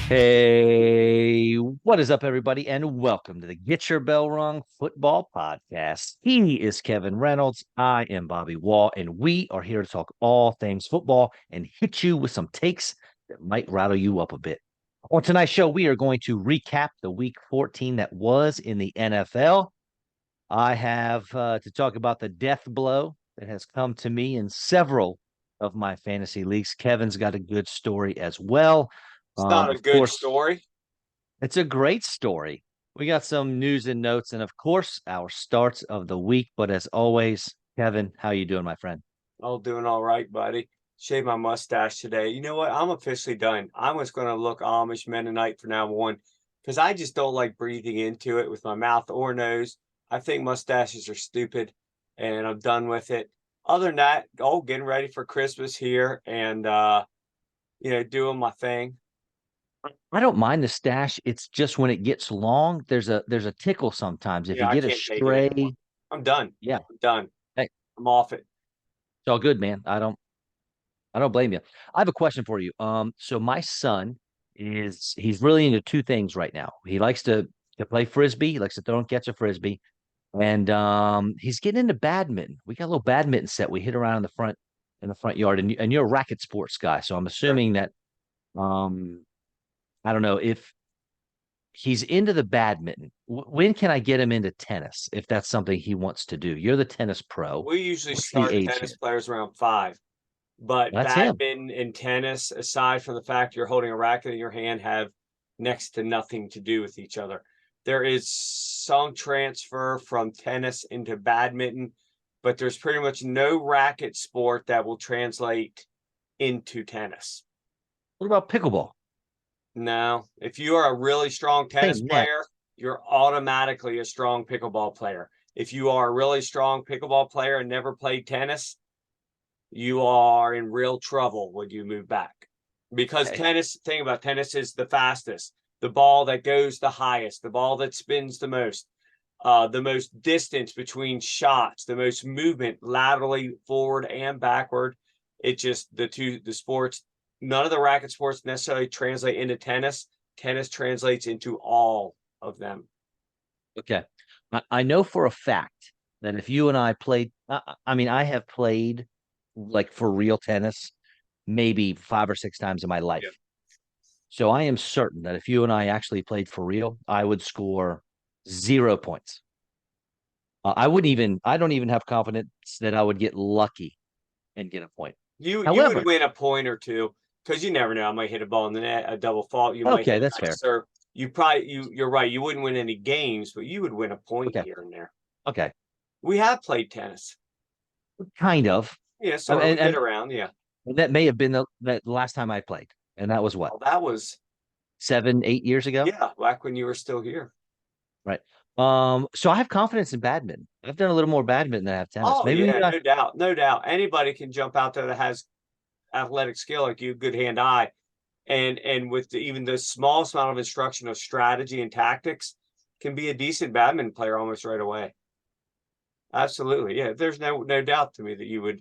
Hey, what is up, everybody, and welcome to the Get Your Bell Rung Football Podcast. He is Kevin Reynolds. I am Bobby Wall, and we are here to talk all things football and hit you with some takes that might rattle you up a bit. On tonight's show, we are going to recap the Week 14 that was in the NFL. I have to talk about the death blow that has come to me in several of my fantasy leagues. Kevin's got a good story as well. It's not a Of good course, story. it's a great story. We got some news and notes, and of course, our starts of the week. But as always, Kevin, how you doing, my friend? I'm doing all right, buddy. Shave my mustache today. You know what? I'm officially done. I'm just going to look Amish Mennonite from now on because I just don't like breathing into it with my mouth or nose. I think mustaches are stupid, and I'm done with it. Other than that, getting ready for Christmas here and doing my thing. I don't mind the stash. It's just when it gets long, there's a tickle sometimes. If you Yeah, I get a can't take it anymore. stray, I'm done. yeah, I'm done. hey, I'm off it. it's all good, man. I don't blame you. I have a question for you. So my son he's really into two things right now. He likes to play frisbee. He likes to throw and catch a frisbee, and he's getting into badminton. We got a little badminton set we hit around in the front yard, and you're a racket sports guy, so I'm Sure. assuming that um I don't know if he's into the badminton. When can I get him into tennis if that's something he wants to do? You're the tennis pro. We usually What's the start age tennis here? players around 5. But That's him. badminton and tennis, aside from the fact you're holding a racket in your hand, have next to nothing to do with each other. There is some transfer from tennis into badminton, but there's pretty much no racket sport that will translate into tennis. What about pickleball? No, if you are a really strong tennis Same net. player, you're automatically a strong pickleball player. If you are a really strong pickleball player and never played tennis, you are in real trouble when you move back. Because Okay. thing about tennis is the fastest, the ball that goes the highest, the ball that spins the most distance between shots, the most movement laterally forward and backward. It just the sports, none of the racket sports necessarily translate into tennis. Tennis translates into all of them. Okay. I know for a fact that if you and I played, I mean, I have played like for real tennis maybe 5 or 6 times in my Yeah. life. So I am certain that if you and I actually played for real, I would score 0 points. I don't even have confidence that I would get lucky and get a point. You would However, win a point or two because you never know. I might hit a ball in the net, a double fault. You might okay, hit that's a fair. nice serve. You're right. You wouldn't win any games, but you would win a point Okay. here and there. Okay. We have played tennis. Kind of. Yeah, I sort mean, of. We and get around. Yeah. that may have been the last time I played. And that was what, Well, that was 7, 8 years ago? yeah, back when you were still here. Right. So I have confidence in badminton. I've done a little more badminton than I have tennis. Oh Maybe yeah, no doubt, no doubt. Anybody can jump out there that has athletic skill like you, good hand eye, and with even the smallest amount of instruction of strategy and tactics, can be a decent badminton player almost right away. Absolutely, yeah. There's no doubt to me that you would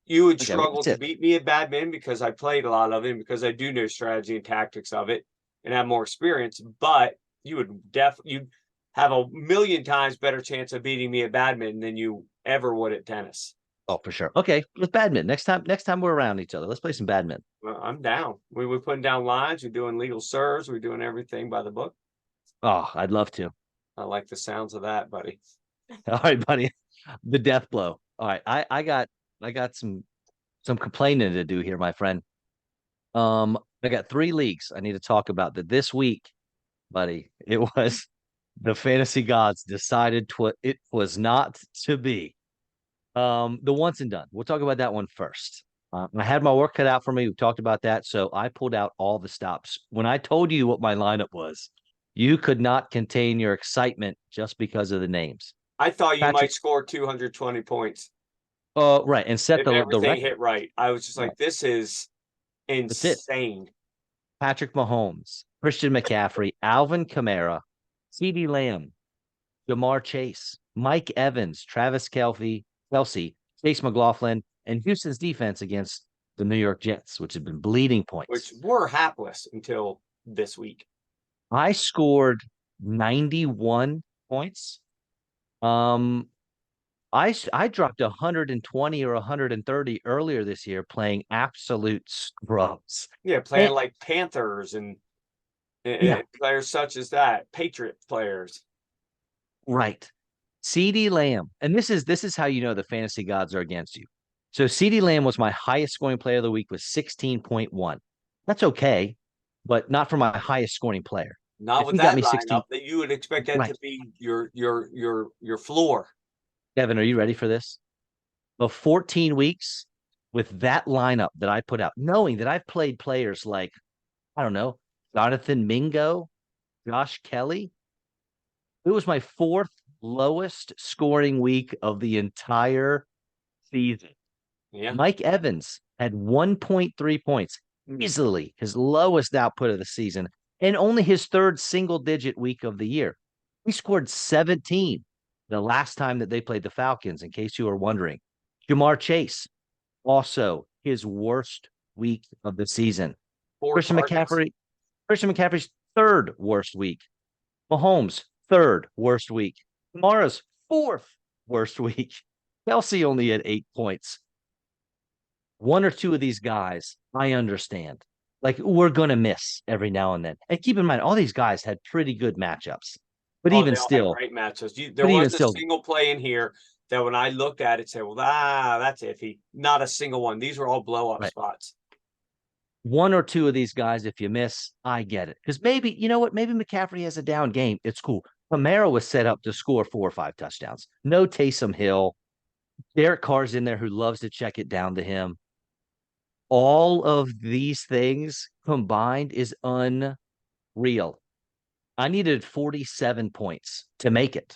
okay, well, struggle that's to it. beat me at badminton because I played a lot of it, because I do know strategy and tactics of it and have more experience. But you'd have a million times better chance of beating me at badminton than you ever would at tennis. Oh, for sure. Okay, with badminton. Next time we're around each other, let's play some badminton. Well, I'm down. We're putting down lines. We're doing legal serves. We're doing everything by the book. Oh, I'd love to. I like the sounds of that, buddy. All right, buddy. The death blow. All right. I got some complaining to do here, my friend. I got 3 leagues I need to talk about that this week, buddy. It was the fantasy gods decided it was not to be. The once and done. We'll talk about that one first. I had my work cut out for me. We talked about that, so I pulled out all the stops. When I told you what my lineup was, you could not contain your excitement just because of the names. I thought you Patrick, might score 220 points right, and set if the everything record. hit right. I was just Right, like, this is that's it. insane. Patrick Mahomes, Christian McCaffrey, Alvin Kamara, CeeDee Lamb, Jamar Chase, Mike Evans, Kelsey, Chase McLaughlin, and Houston's defense against the New York Jets, which have been bleeding Which points. were hapless until this week? I scored 91 points. Um, I dropped 120 or 130 earlier this year playing absolute scrubs. Yeah, playing And like Panthers yeah, and players such as that, Patriot players. right. CD Lamb, and this is how you know the fantasy gods are against you. So CD Lamb was my highest scoring player of the week with 16.1. That's okay, but not for my highest scoring player. Not If with he got that me 16, lineup that you would expect that right. to be your floor. Kevin, are you ready for this? Of 14 weeks with that lineup that I put out, knowing that I've played players like, I don't know, Jonathan Mingo, Josh Kelly. It was my fourth lowest scoring week of the entire season. Yeah. Mike Evans had 1.3 points, easily his lowest output of the season, and only his third single digit week of the year. He scored 17 the last time that they played the Falcons, in case you were wondering. Jamar Chase, also his worst week of the season. Four Christian targets. McCaffrey, Christian McCaffrey's third worst week. Mahomes, third worst week. Kamara's fourth worst week. Kelsey only had 8 points. One or two of these guys, I understand. Like we're gonna miss every now and then. And keep in mind, all these guys had pretty good matchups. But Oh, even they all had still, great matchups. There but even wasn't a still, single play in here that when I looked at it said, well, that's iffy. Not a single one. These were all blow up right. spots. One or two of these guys, if you miss, I get it. Because maybe, you know what? Maybe McCaffrey has a down game. It's cool. Camaro was set up to score 4 or 5 touchdowns. No Taysom Hill. Derek Carr's in there who loves to check it down to him. All of these things combined is unreal. I needed 47 points to make it.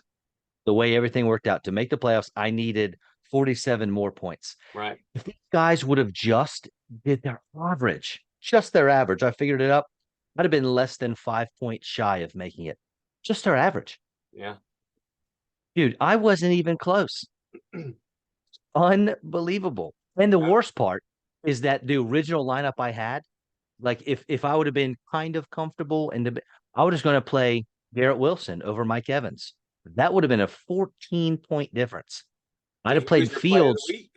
The way everything worked out to make the playoffs, I needed 47 more points. Right. If these guys would have just did their average, just their average, I figured it up. I'd have been less than 5 points shy of making it. Just their average. Yeah. Dude, I wasn't even close. Unbelievable. And the Wow. worst part is that the original lineup I had, like if I would have been kind of comfortable I was just going to play Garrett Wilson over Mike Evans. That would have been a 14-point difference. I'd And have he was played your play of the Fields. week.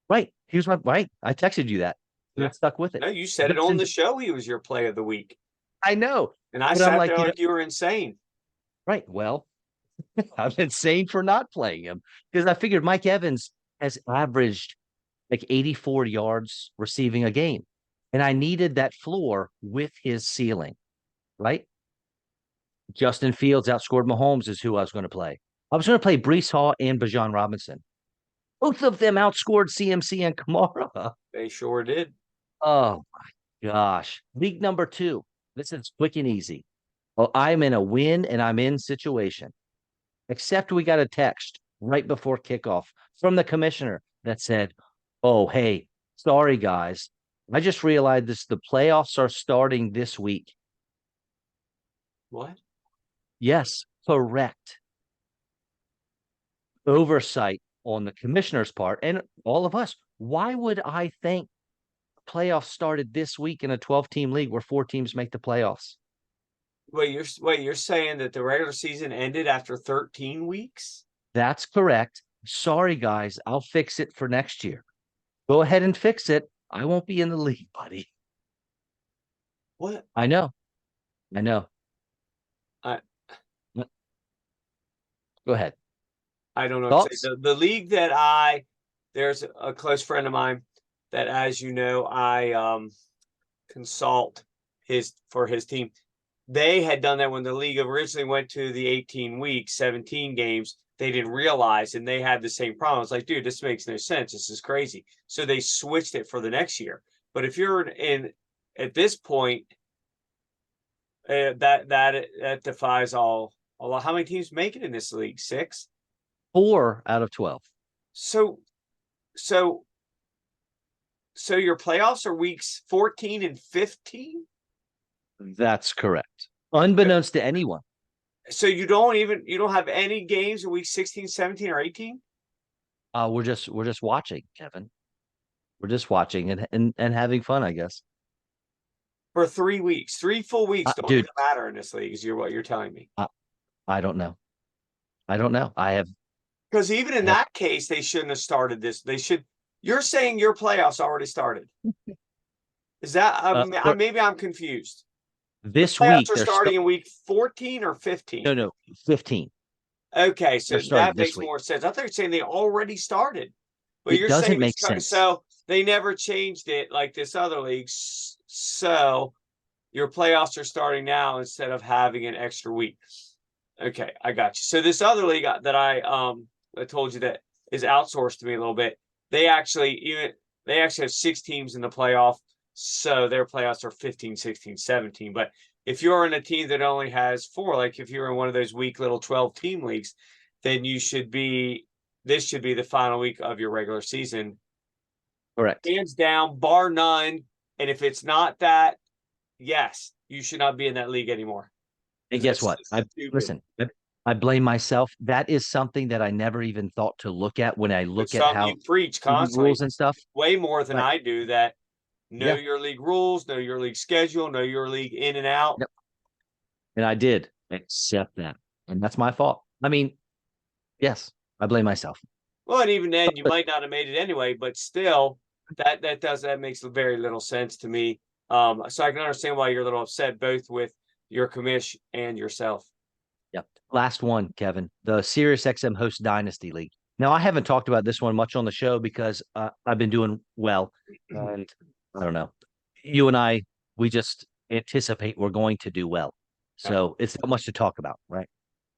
Right. Here's my right. I texted you that. And Yeah. it stuck with it. No, you said it on the Justin, show. He was your play of the week. I know. And I But I'm sat like, there like you were insane. right. Well, I'm insane for not playing him because I figured Mike Evans has averaged like 84 yards receiving a game. And I needed that floor with his ceiling, right? Justin Fields outscored Mahomes is who I was going to play. I was going to play Brees Hall and Bijan Robinson. Both of them outscored CMC and Kamara. They sure did. Oh my gosh. League number two. This is quick and easy. Well, I'm in a win and I'm in situation. Except we got a text right before kickoff from the commissioner that said, "Oh, hey, sorry guys. I just realized the playoffs are starting this week." What? Yes, correct. Oversight on the commissioner's part and all of us. Why would I think playoffs started this week in a 12-team league where 4 teams make the playoffs? You're saying that the regular season ended after 13 weeks? That's correct. Sorry, guys. I'll fix it for next year. Go ahead and fix it. I won't be in the league, buddy. What? I know. I know. I Go ahead. I don't know what to say. Thoughts? The league that there's a close friend of mine that, as you know, I consult his for his team. They had done that when the league originally went to the 18 weeks, 17 games. They didn't realize, and they had the same problem. It's like, dude, this makes no sense. This is crazy. So they switched it for the next year. But if you're in at this point, that defies all. How many teams make it in this league? 6. 4 out of 12. So so so your playoffs are weeks 14 and 15. That's correct. Unbeknownst to anyone. So you don't have any games in week 16, 17, or 18. We're just watching, Kevin. We're just watching and having fun, I guess. For 3 weeks, 3 full weeks don't Dude, even matter in this league, is what you're telling me. I, I don't know. I don't know. Because even in I have that case, they shouldn't have started this. They should. You're saying your playoffs already started. Is that for maybe I'm confused? The this playoffs week. are starting in week 14 or 15. No, 15. Okay, They're so starting that this makes week. more sense. I thought you were saying they already started, but It you're doesn't saying it's make sense. so they never changed it like this other league. So your playoffs are starting now instead of having an extra week. Okay, I got you. So this other league that I told you that is outsourced to me a little bit. They actually have 6 teams in the playoff, so their playoffs are 15, 16, 17. But if you're in a team that only has four, like if you're in one of those weak little 12 team leagues, then this should be the final week of your regular season. Correct. Hands down, bar none. And if it's not that, yes, you should not be in that league anymore. And Because guess that's what? just I stupid. listen. I blame myself. That is something that I never even thought to look at when I But look at some how you preach league constantly rules and stuff. way more than But I do that know yeah, your league rules, know your league schedule, know your league in and out. yep. And I did accept that, and that's my fault. I mean, yes, I blame myself. Well, and even then you might not have made it anyway, but still that makes very little sense to me. So I can understand why you're a little upset both with your commish and yourself. Yep. Last one, Kevin, the Sirius XM Host Dynasty League. Now, I haven't talked about this one much on the show because I've been doing well, and I don't know. You and I, we just anticipate we're going to do well, Yeah. so it's not much to talk about, right?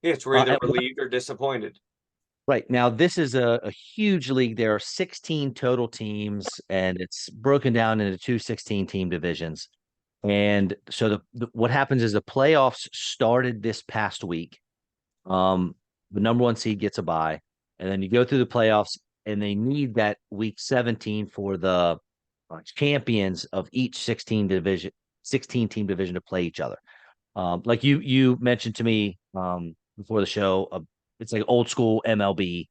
It's we're either And relieved or disappointed. right now, this is a huge league. There are 16 total teams, and it's broken down into two 16-team divisions. And so what happens is the playoffs started this past week. The number one seed gets a bye, and then you go through the playoffs, and they need that week 17 for the champions of each 16 team division to play each other. Like you mentioned to me before the show, it's like old school MLB,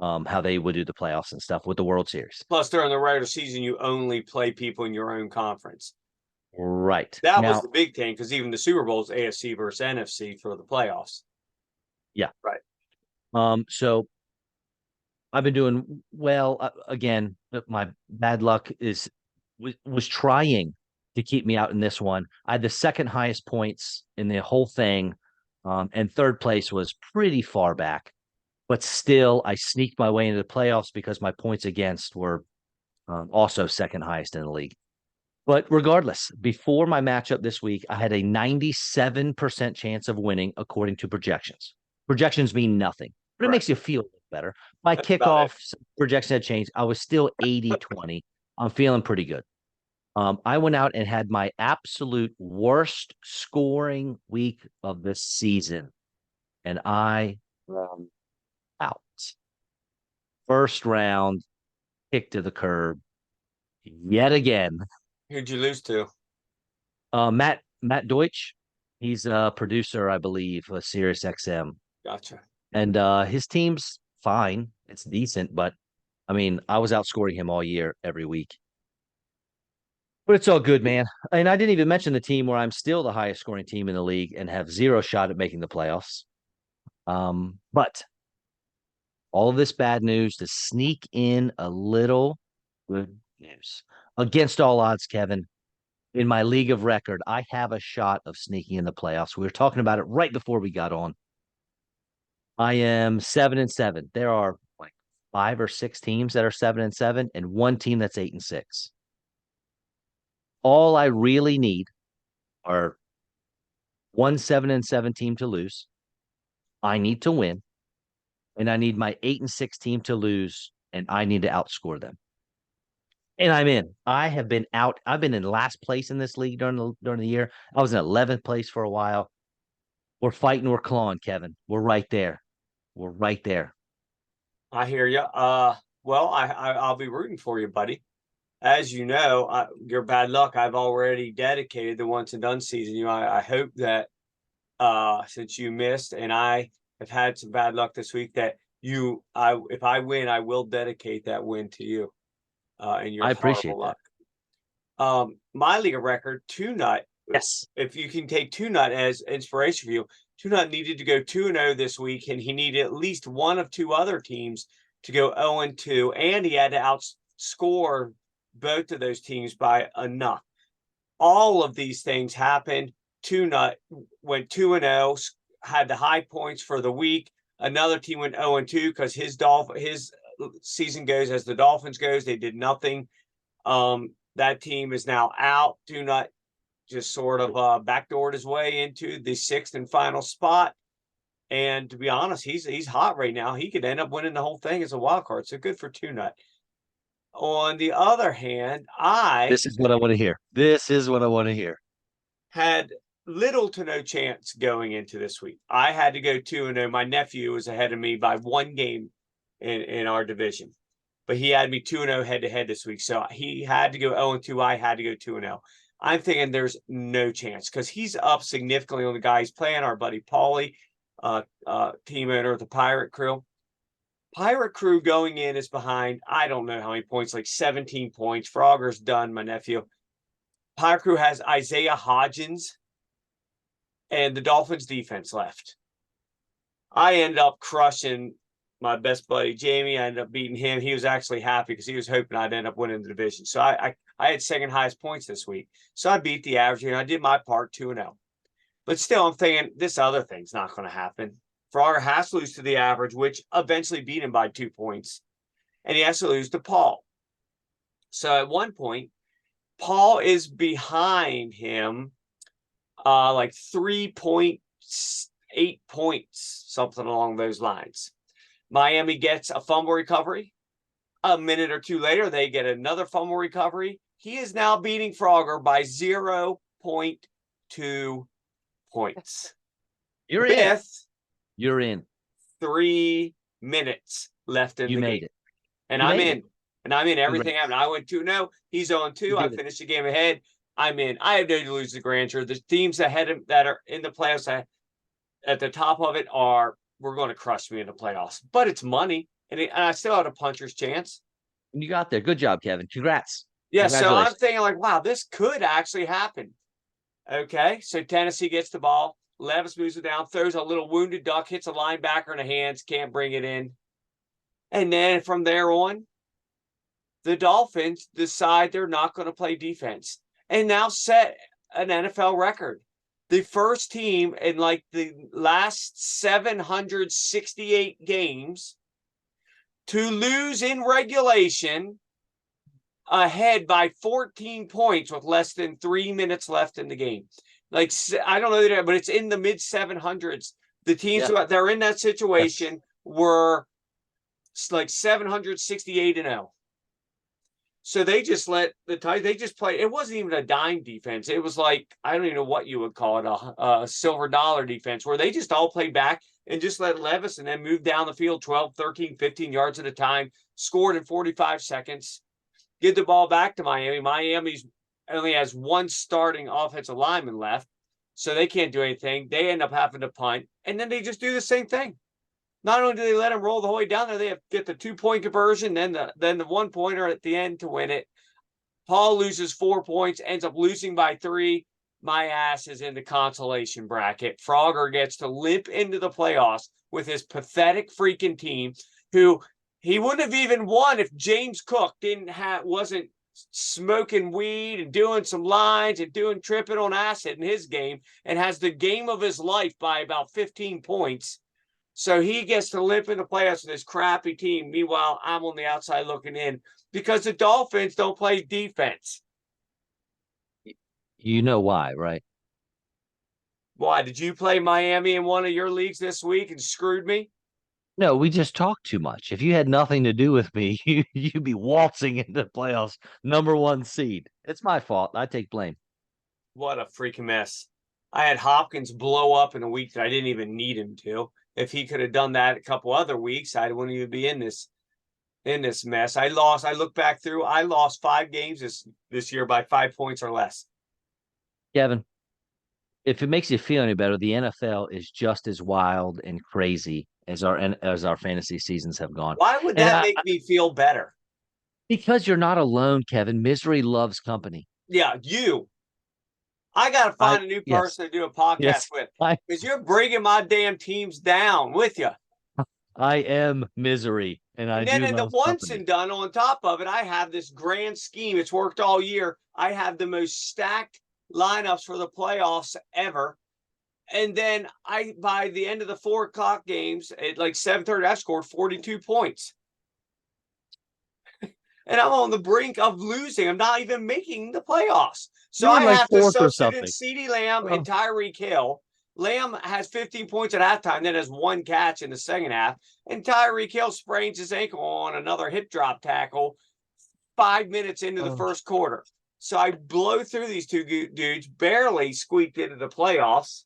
how they would do the playoffs and stuff with the World Series. Plus, during the regular season, you only play people in your own conference. Right. That was Now, the big thing because even the Super Bowl is AFC versus NFC for the playoffs. yeah. Right. So I've been doing well. Again, my bad luck was trying to keep me out in this one. I had the second highest points in the whole thing, and third place was pretty far back. But still, I sneaked my way into the playoffs because my points against were also second highest in the league. But regardless, before my matchup this week, I had a 97% chance of winning according to projections. Projections mean nothing, but it Right. makes you feel better. My That's about it. kickoff projection had changed. I was still 80-20. I'm feeling pretty good. I went out and had my absolute worst scoring week of the season, and I out. First round, kick to the curb yet again. Who'd you lose to? Matt Deutsch, he's a producer, I believe, of Sirius XM, Gotcha. and his team's fine. It's decent, but I mean, I was outscoring him all year, every week. But it's all good, man. And I didn't even mention the team where I'm still the highest scoring team in the league and have zero shot at making the playoffs. But all of this bad news to sneak in a little good news. Against all odds, Kevin, in my league of record, I have a shot of sneaking in the playoffs. We were talking about it right before we got on. I am 7-7. There are like 5 or 6 teams that are 7-7, and one team that's 8-6. All I really need are one 7-7 team to lose. I need to win, and I need my 8-6 team to lose, and I need to outscore them. And I'm in. I have been out. I've been in last place in this league during the year. I was in 11th place for a while. We're fighting. We're clawing, Kevin. We're right there. We're right there. I hear you. Well, I'll be rooting for you, buddy. As you know, your bad luck. I've already dedicated the once and done season. I hope that since you missed and I have had some bad luck this week, that if I win, I will dedicate that win to you. And your I horrible appreciate that. luck. My league record, Two Nut, Yes. if you can take Two Nut as inspiration for you, Two Nut needed to go 2-0 this week, and he needed at least one of two other teams to go 0-2, and he had to outscore both of those teams by enough. All of these things happened. Two Nut went 2-0, had the high points for the week. Another team went 0-2 because his season goes as the Dolphins goes. They did nothing. That team is now out. Two Nut just sort of backdoored his way into the sixth and final spot. And to be honest, he's hot right now. He could end up winning the whole thing as a wild card. So good for Two Nut. On the other hand, I This is what I want to hear. This is what I want to hear. had little to no chance going into this week. I had to go 2-0. My nephew was ahead of me by one game in our division, but he had me 2-0 head to head this week. So he had to go 0-2. I had to go 2-0. I'm thinking there's no chance because he's up significantly on the guy he's playing, our buddy Paulie, team owner of the Pirate Crew. Pirate Crew going in is behind, I don't know how many points, like 17 points. Frogger's done, my nephew. Pirate Crew has Isaiah Hodgins and the Dolphins defense left. I ended up crushing my best buddy Jamie. I ended up beating him. He was actually happy because he was hoping I'd end up winning the division. So I had second highest points this week. So I beat the average and I did my part 2-0. But still, I'm thinking this other thing's not going to happen. Frogger has to lose to the average, which eventually beat him by 2 points. And he has to lose to Paul. So at one point, Paul is behind him like 3.8 points, something along those lines. Miami gets a fumble recovery. A minute or two later, they get another fumble recovery. He is now beating Frogger by 0.2 points. You're in. You're in. 3 minutes left in You the made game. it. And You I'm made in. it. And I'm in. Everything Congrats. happened. I went 2-0. He's on 2. You I did it. finished the game ahead. I'm in. I have no to lose the grandeur. The teams ahead of that are in the playoffs at the top of it we're going to crush me in the playoffs. But it's money. And I still have a puncher's chance. You got there. Good job, Kevin. Congrats. Yeah, so I'm Congratulations. thinking like, wow, this could actually happen. Okay, so Tennessee gets the ball. Levis moves it down, throws a little wounded duck, hits a linebacker in the hands, can't bring it in. And then from there on, the Dolphins decide they're not going to play defense and now set an NFL record. The first team in like the last 768 games to lose in regulation ahead by 14 points with less than 3 minutes left in the game. Like, I don't know, but it's in the mid 700s. The teams that are in that situation were like 768-0. So they just let they just play. It wasn't even a dime defense. It was like, I don't even know what you would call it, a silver dollar defense, where they just all played back and just let Levis and then move down the field 12, 13, 15 yards at a time, scored in 45 seconds, get the ball back to Miami. Miami's only has one starting offensive lineman left, so they can't do anything. They end up having to punt, and then they just do the same thing. Not only do they let them roll the whole way down there, they have to get the 2-point conversion, then the 1-pointer at the end to win it. Paul loses 4 points, ends up losing by 3. My ass is in the consolation bracket. Frogger gets to limp into the playoffs with his pathetic freaking team, who he wouldn't have even won if James Cook wasn't smoking weed and doing some lines and tripping on acid in his game, and has the game of his life by about 15 points. So he gets to limp in the playoffs with his crappy team. Meanwhile, I'm on the outside looking in because the Dolphins don't play defense. You know why, right? Why? Did you play Miami in one of your leagues this week and screwed me? No, we just talk too much. If you had nothing to do with me, you'd be waltzing into the playoffs, #1 seed. It's my fault. I take blame. What a freaking mess. I had Hopkins blow up in a week that I didn't even need him to. If he could have done that a couple other weeks, I wouldn't even be in this mess. I look back through, I lost 5 games this year by 5 points or less. Kevin, if it makes you feel any better, the NFL is just as wild and crazy as our fantasy seasons have gone. Why would that make me feel better? Because you're not alone, Kevin. Misery loves company. Yeah, you. I got to I find a new yes, person to do a podcast yes, with I because you're bringing my damn teams down with you. I am misery, and I And then do in the love once company. and done on top of it, I have this grand scheme. It's worked all year. I have the most stacked lineups for the playoffs ever. And then by the end of the 4 o'clock games at like 7:30, I scored 42 points. And I'm on the brink of losing. I'm not even making the playoffs. So You were I like have to fourth or substitute in something. CeeDee Lamb and Oh, Tyreek Hill. Lamb has 15 points at halftime, then has 1 catch in the second half. And Tyreek Hill sprains his ankle on another hip drop tackle 5 minutes into the oh. first quarter. So I blow through these two dudes, barely squeaked into the playoffs.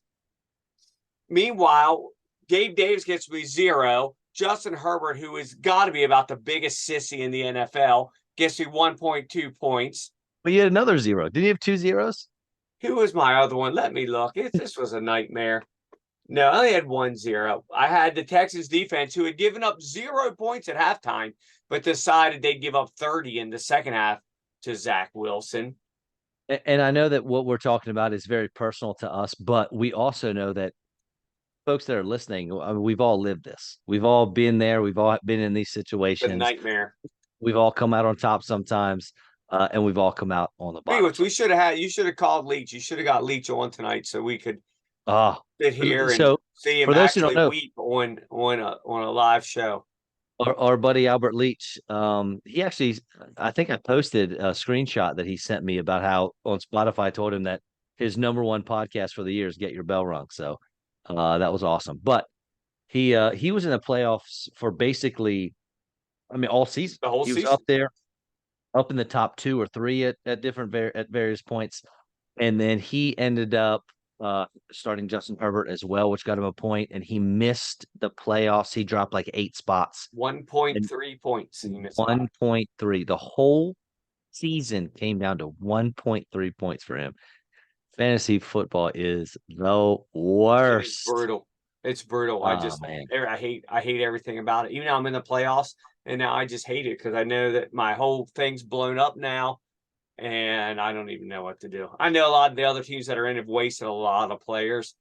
Meanwhile, Gabe Davis gets me 0. Justin Herbert, who has got to be about the biggest sissy in the NFL, gets me 1.2 points. But you had another zero. Didn't you have two zeros? Who was my other one? Let me look. This was a nightmare. No, I only had 1-0. I had the Texans defense who had given up 0 points at halftime, but decided they'd give up 30 in the second half to Zach Wilson. And I know that what we're talking about is very personal to us, but we also know that folks that are listening, I mean, we've all lived this. We've all been there. We've all been in these The situations. nightmare. We've all come out on top sometimes, and we've all come out on the bottom. Anyways, we should have had, you should have called Leach. You should have got Leach on tonight so we could Oh, sit here and so see him for those who don't actually know, weep on a live show. our buddy Albert Leach, he actually, I think I posted a screenshot that he sent me about how on Spotify I told him that his number one podcast for the year is Get Your Bell Rung. So that was awesome. But he was in the playoffs for basically, I mean, all season. The whole He was up season. there, up in the top two or three at different at various points, and then he ended up starting Justin Herbert as well, which got him a point, and he missed the playoffs. He dropped like 8 spots and 1.3 points he missed by. 1.3. The whole season came down to 1.3 points for him. Fantasy football is the It is worst. brutal. It's brutal. Oh man. I hate everything about it. Even though I'm in the playoffs and now I just hate it because I know that my whole thing's blown up now and I don't even know what to do. I know a lot of the other teams that are in have wasted a lot of players.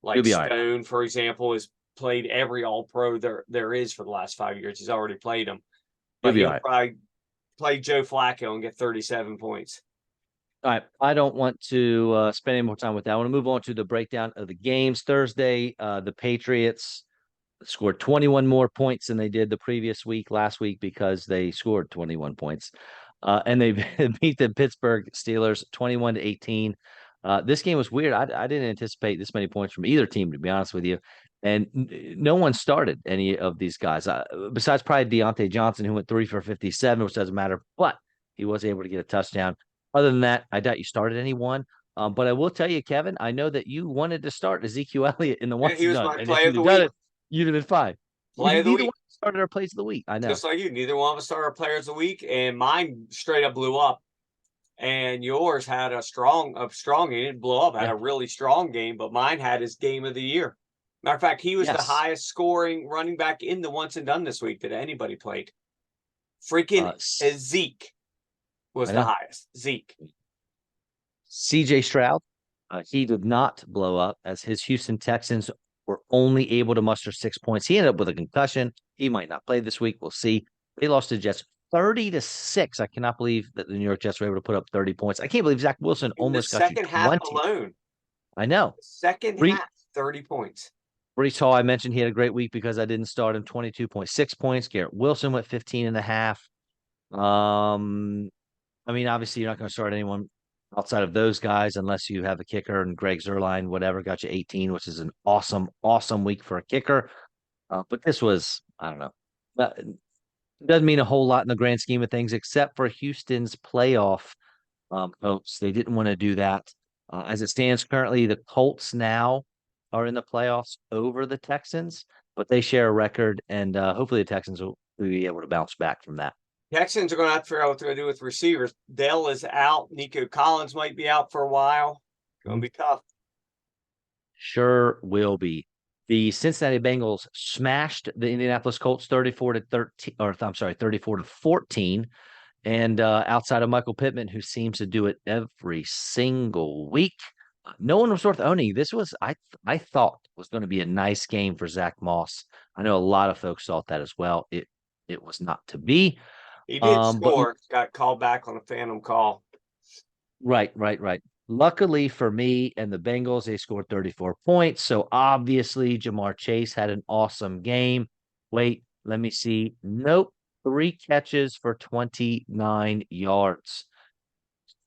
You'll Like be all right. Stone, for example, has played every all pro there is for the last 5 years. He's already played them. You'll But be all he'll right. probably play Joe Flacco and get 37 points. All right. I don't want to spend any more time with that. I want to move on to the breakdown of the games. Thursday, the Patriots scored 21 more points than they did the previous week, last week, because they scored 21 points. And they beat the Pittsburgh Steelers 21-18. This game was weird. I didn't anticipate this many points from either team, to be honest with you. And no one started any of these guys, besides probably Deontay Johnson, who went 3 for 57, which doesn't matter, but he was able to get a touchdown. Other than that, I doubt you started anyone. But I will tell you, Kevin, I know that you wanted to start Ezekiel Elliott in the Yeah, ones he and was done. my And if play of you'd the have done week. it, you'd have been fine. Play of the Neither week. one started our plays of the week. I know. Just like you. Neither one of us started our players of the week, and mine straight up blew up. And yours had a strong, it didn't blow up, had Yeah. a really strong game, but mine had his game of the year. Matter of fact, he was the Yes. highest scoring running back in the once and done this week that anybody played. Freaking Zeke was I the know. highest. Zeke. CJ Stroud, he did not blow up as his Houston Texans were only able to muster 6 points. He ended up with a concussion. He might not play this week. We'll see. They lost to Jets 30-6. I cannot believe that the New York Jets were able to put up 30 points. I can't believe Zach Wilson In the almost got you second half 20. alone, I know. second Bree, half, 30 points. Brees Hall, I mentioned he had a great week because I didn't start him 22.6 points. Garrett Wilson went 15 and a half. I mean, obviously, you're not going to start anyone outside of those guys unless you have a kicker and Greg Zerline, whatever, got you 18, which is an awesome, awesome week for a kicker. But this was, I don't know, that doesn't mean a whole lot in the grand scheme of things, except for Houston's playoff hopes. They didn't want to do that. As it stands currently, the Colts now are in the playoffs over the Texans, but they share a record, and hopefully the Texans will be able to bounce back from that. Texans are going to have to figure out what they're going to do with receivers. Dell is out. Nico Collins might be out for a while. Going to be tough. Sure will be. The Cincinnati Bengals smashed the Indianapolis Colts 34-13, or I'm sorry, 34-14. And outside of Michael Pittman, who seems to do it every single week, no one was worth owning. This was I thought was going to be a nice game for Zach Moss. I know a lot of folks thought that as well. It was not to be. He did But score, got called back on a phantom call. right. Luckily for me and the Bengals, they scored 34 points. So obviously, Jamar Chase had an awesome game. Wait, let me see. Nope. 3 catches for 29 yards.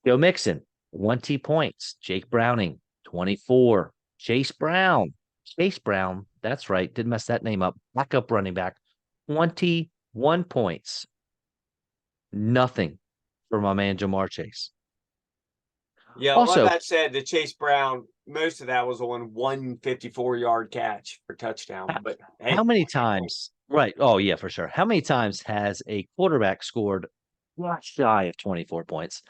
Joe Mixon, 20 points. Jake Browning, 24. Chase Brown, that's right. Didn't mess that name up. Backup running back, 21 points. Nothing for my man Jamar Chase. Yeah, well, Also, that said, the Chase Brown, most of that was on 154-yard catch for touchdown. But how hey, many times? Right. Oh, yeah, for sure. How many times has a quarterback scored just shy of 24 points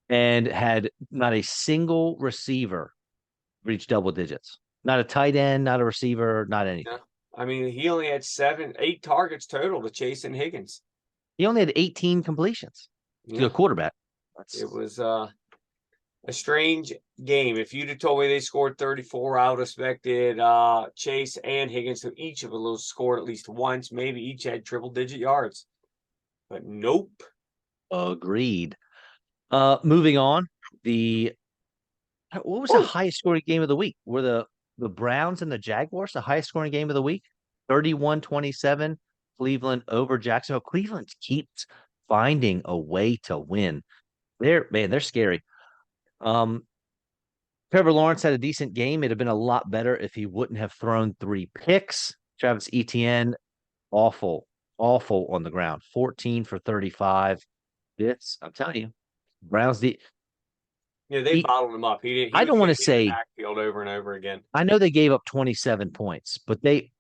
and had not a single receiver reach double digits? Not a tight end, not a receiver, not anything. yeah. I mean, he only had 8 targets total to Chase and Higgins. He only had 18 completions to a Yeah, quarterback. it was a strange game. If you'd have told me they scored 34, I would have expected Chase and Higgins to each of them scored at least once, maybe each had triple-digit yards. But nope. Agreed. Moving on, the what was the Oh, highest scoring game of the week? Were the Browns and the Jaguars the highest scoring game of the week? 31-27, Cleveland over Jacksonville. Cleveland keeps finding a way to win. They're scary. Um, Trevor Lawrence had a decent game. It'd have been a lot better if he wouldn't have thrown 3 picks. Travis Etienne, awful, awful on the ground. 14 for 35. I'm telling you, Browns. yeah, they He, bottled him up. He I was don't want getting to hit in the say. backfield over and over again. I know they gave up 27 points, but they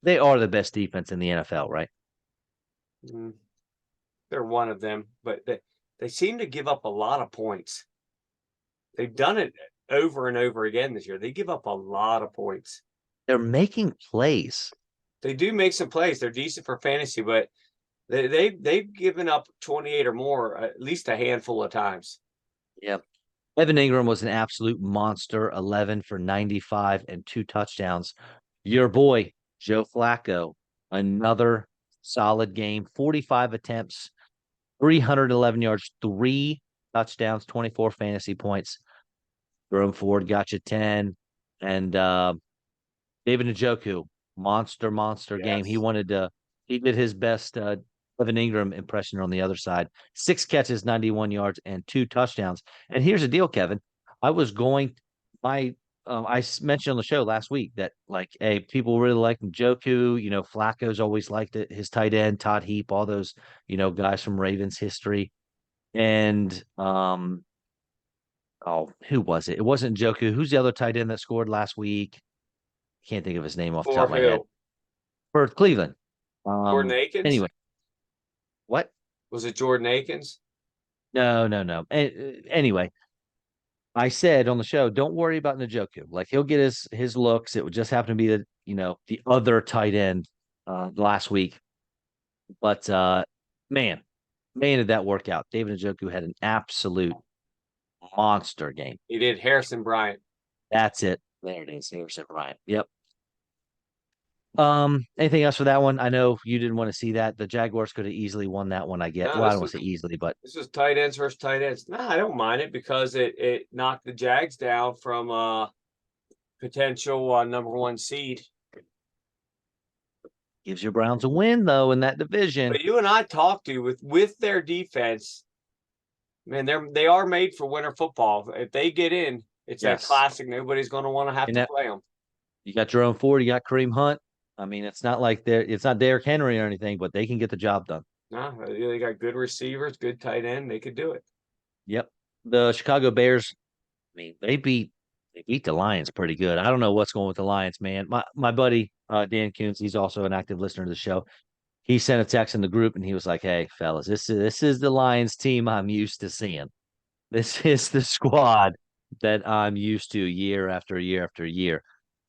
are the best defense in the NFL, right? Mm, they're one of them, but they seem to give up a lot of points. They've done it over and over again this year. They give up a lot of points. They're making plays. They do make some plays. They're decent for fantasy, but they've given up 28 or more at least a handful of times. Yeah. Evan Ingram was an absolute monster, 11 for 95 and 2 touchdowns. Your boy, Joe Flacco, another solid game, 45 attempts, 311 yards, 3 touchdowns, 24 fantasy points. Jerome Ford got you 10. And David Njoku, monster game. Yes. He did his best Evan Ingram impression on the other side. 6 catches, 91 yards, and 2 touchdowns. And here's the deal, Kevin. I was going, my, mentioned on the show last week that like, hey, people really like Njoku. Flacco's always liked it. His tight end, Todd Heap, all those, guys from Ravens history. And, oh, who was it? It wasn't Njoku. Who's the other tight end that scored last week? Can't think of his name off the top For of my head who? for Cleveland. Jordan Akins? Anyway, what? Was it Jordan Akins? No. Anyway, I said on the show, don't worry about Njoku. Like he'll get his looks. It would just happen to be the other tight end last week. But man, did that work out. David Njoku had an absolute monster game. He did. Harrison Bryant. That's it. There it is. Harrison Bryant. Yep. Anything else for that one? I know you didn't want to see that. The Jaguars could have easily won that one, I get. No, Well, I don't want to say easily, but this was tight ends versus tight ends. No, I don't mind it because it knocked the Jags down from potential #1 seed. gives your Browns a win though in that division. But you and I talked to with their defense, man, they are made for winter football. If they get in, it's a Yes. classic. Nobody's going to want to have to play them. You got Jerome Ford, you got Kareem Hunt. I mean, it's not like it's not Derrick Henry or anything, but they can get the job done. No, they got good receivers, good tight end. They could do it. Yep. The Chicago Bears, I mean, they beat the Lions pretty good. I don't know what's going with the Lions, man. My buddy Dan Coons, he's also an active listener to the show. He sent a text in the group and he was like, "Hey, fellas, this is the Lions team I'm used to seeing. This is the squad that I'm used to year after year after year."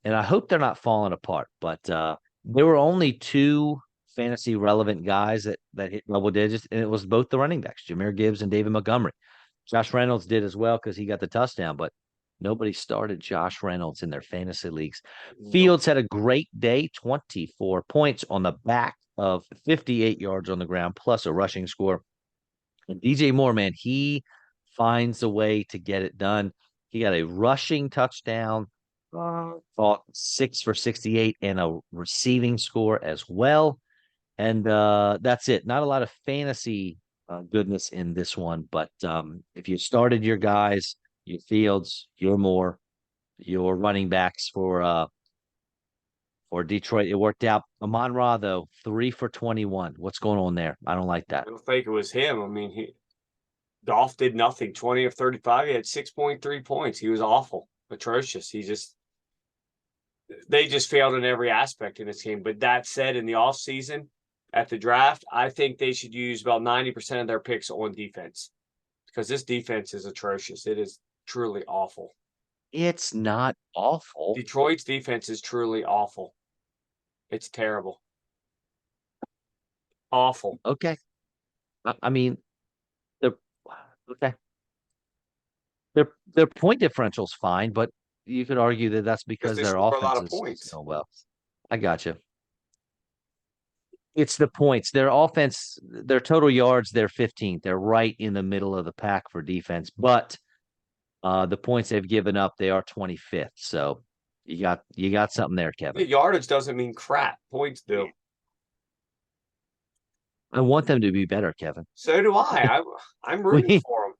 And I hope they're not falling apart, but they were only 2 fantasy relevant guys that hit double digits, and it was both the running backs, Jahmyr Gibbs and David Montgomery. Josh Reynolds did as well because he got the touchdown, but nobody started Josh Reynolds in their fantasy leagues. Nope. Fields had a great day, 24 points on the back of 58 yards on the ground, plus a rushing score. And DJ Moore, man, he finds a way to get it done. He got a rushing touchdown, thought 6 for 68, and a receiving score as well. And that's it. Not a lot of fantasy goodness in this one, but if you started your guys, your Fields, your Moore, your running backs for Detroit, it worked out. Amon-Ra, though, 3 for 21. What's going on there? I don't like that. I don't think it was him. I mean, Dolph did nothing. 20 of 35. He had 6.3 points. He was awful, atrocious. They just failed in every aspect in this game. But that said, in the offseason, at the draft, I think they should use about 90% of their picks on defense because this defense is atrocious. It is truly awful. It's not awful. Detroit's defense is truly awful. It's terrible. Awful. Okay. I mean, they're okay. Their point differential's fine, but you could argue that that's Because because they their score a lot offense of is points. going well. I got you. It's the points. Their offense, their total yards, they're 15th. They're right in the middle of the pack for defense, but the points they've given up, they are 25th. So you got something there, Kevin. The yardage doesn't mean crap. Points do. I want them to be better, Kevin. So do I. I'm rooting for them.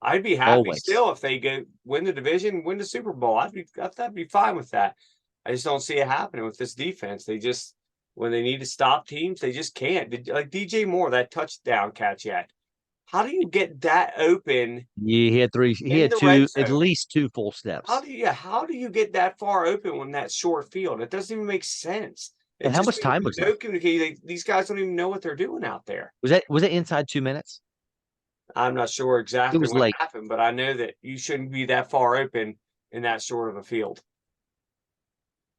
I'd be happy Always. still if they go win the division, win the Super Bowl. That'd be fine with that. I just don't see it happening with this defense. They just when they need to stop teams, they just can't. Like DJ Moore, that touchdown catch he had. How do you get that open? He had three. He in had the red two, at zone? least two full steps. How do you get that far open when that short field? It doesn't even make sense. And how much time was no that? communication. These guys don't even know what they're doing out there. Was it inside 2 minutes? I'm not sure It exactly was what late. happened, but I know that you shouldn't be that far open in that short of a field.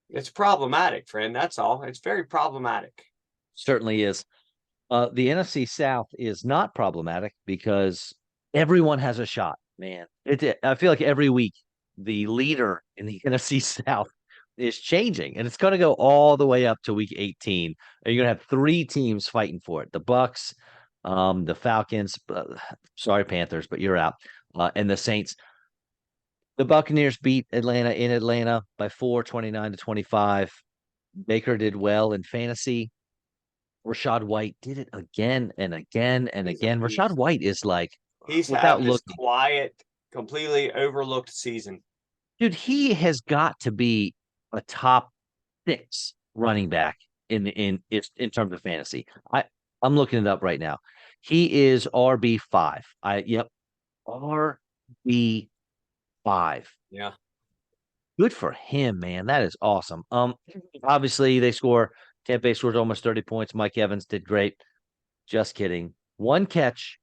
It's problematic, friend. That's all. It's very problematic. Certainly is. The NFC South is not problematic because everyone has a shot, man. I feel like every week the leader in the NFC South is changing, and it's going to go all the way up to week 18. And you're going to have three teams fighting for it: the Bucks, the Falcons. Sorry, Panthers, but you're out, and the Saints. The Buccaneers beat Atlanta in Atlanta by 29-25. Baker did well in fantasy. Rashad White did it again and again and He's again. Rashad White is like, he's without having this looking, quiet, completely overlooked season. dude, he has got to be a top 6 running back in terms of fantasy. I'm looking it up right now. He is RB5. RB5. Yeah. Good for him, man. That is awesome. Obviously they score. Tampa Bay scores almost 30 points. Mike Evans did great. Just kidding. 1 catch,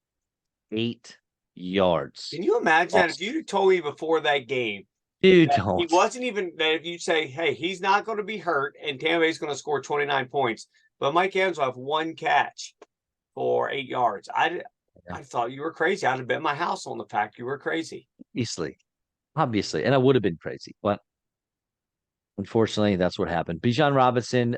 8 yards. Can you imagine that if you told me before that game Dude, that don't. he wasn't even that if you say, hey, he's not going to be hurt and Tampa Bay's going to score 29 points, but Mike Evans will have 1 catch for 8 yards. I thought you were crazy. I'd have bet my house on the fact you were crazy. Obviously. And I would have been crazy, but unfortunately, that's what happened. Bijan Robinson,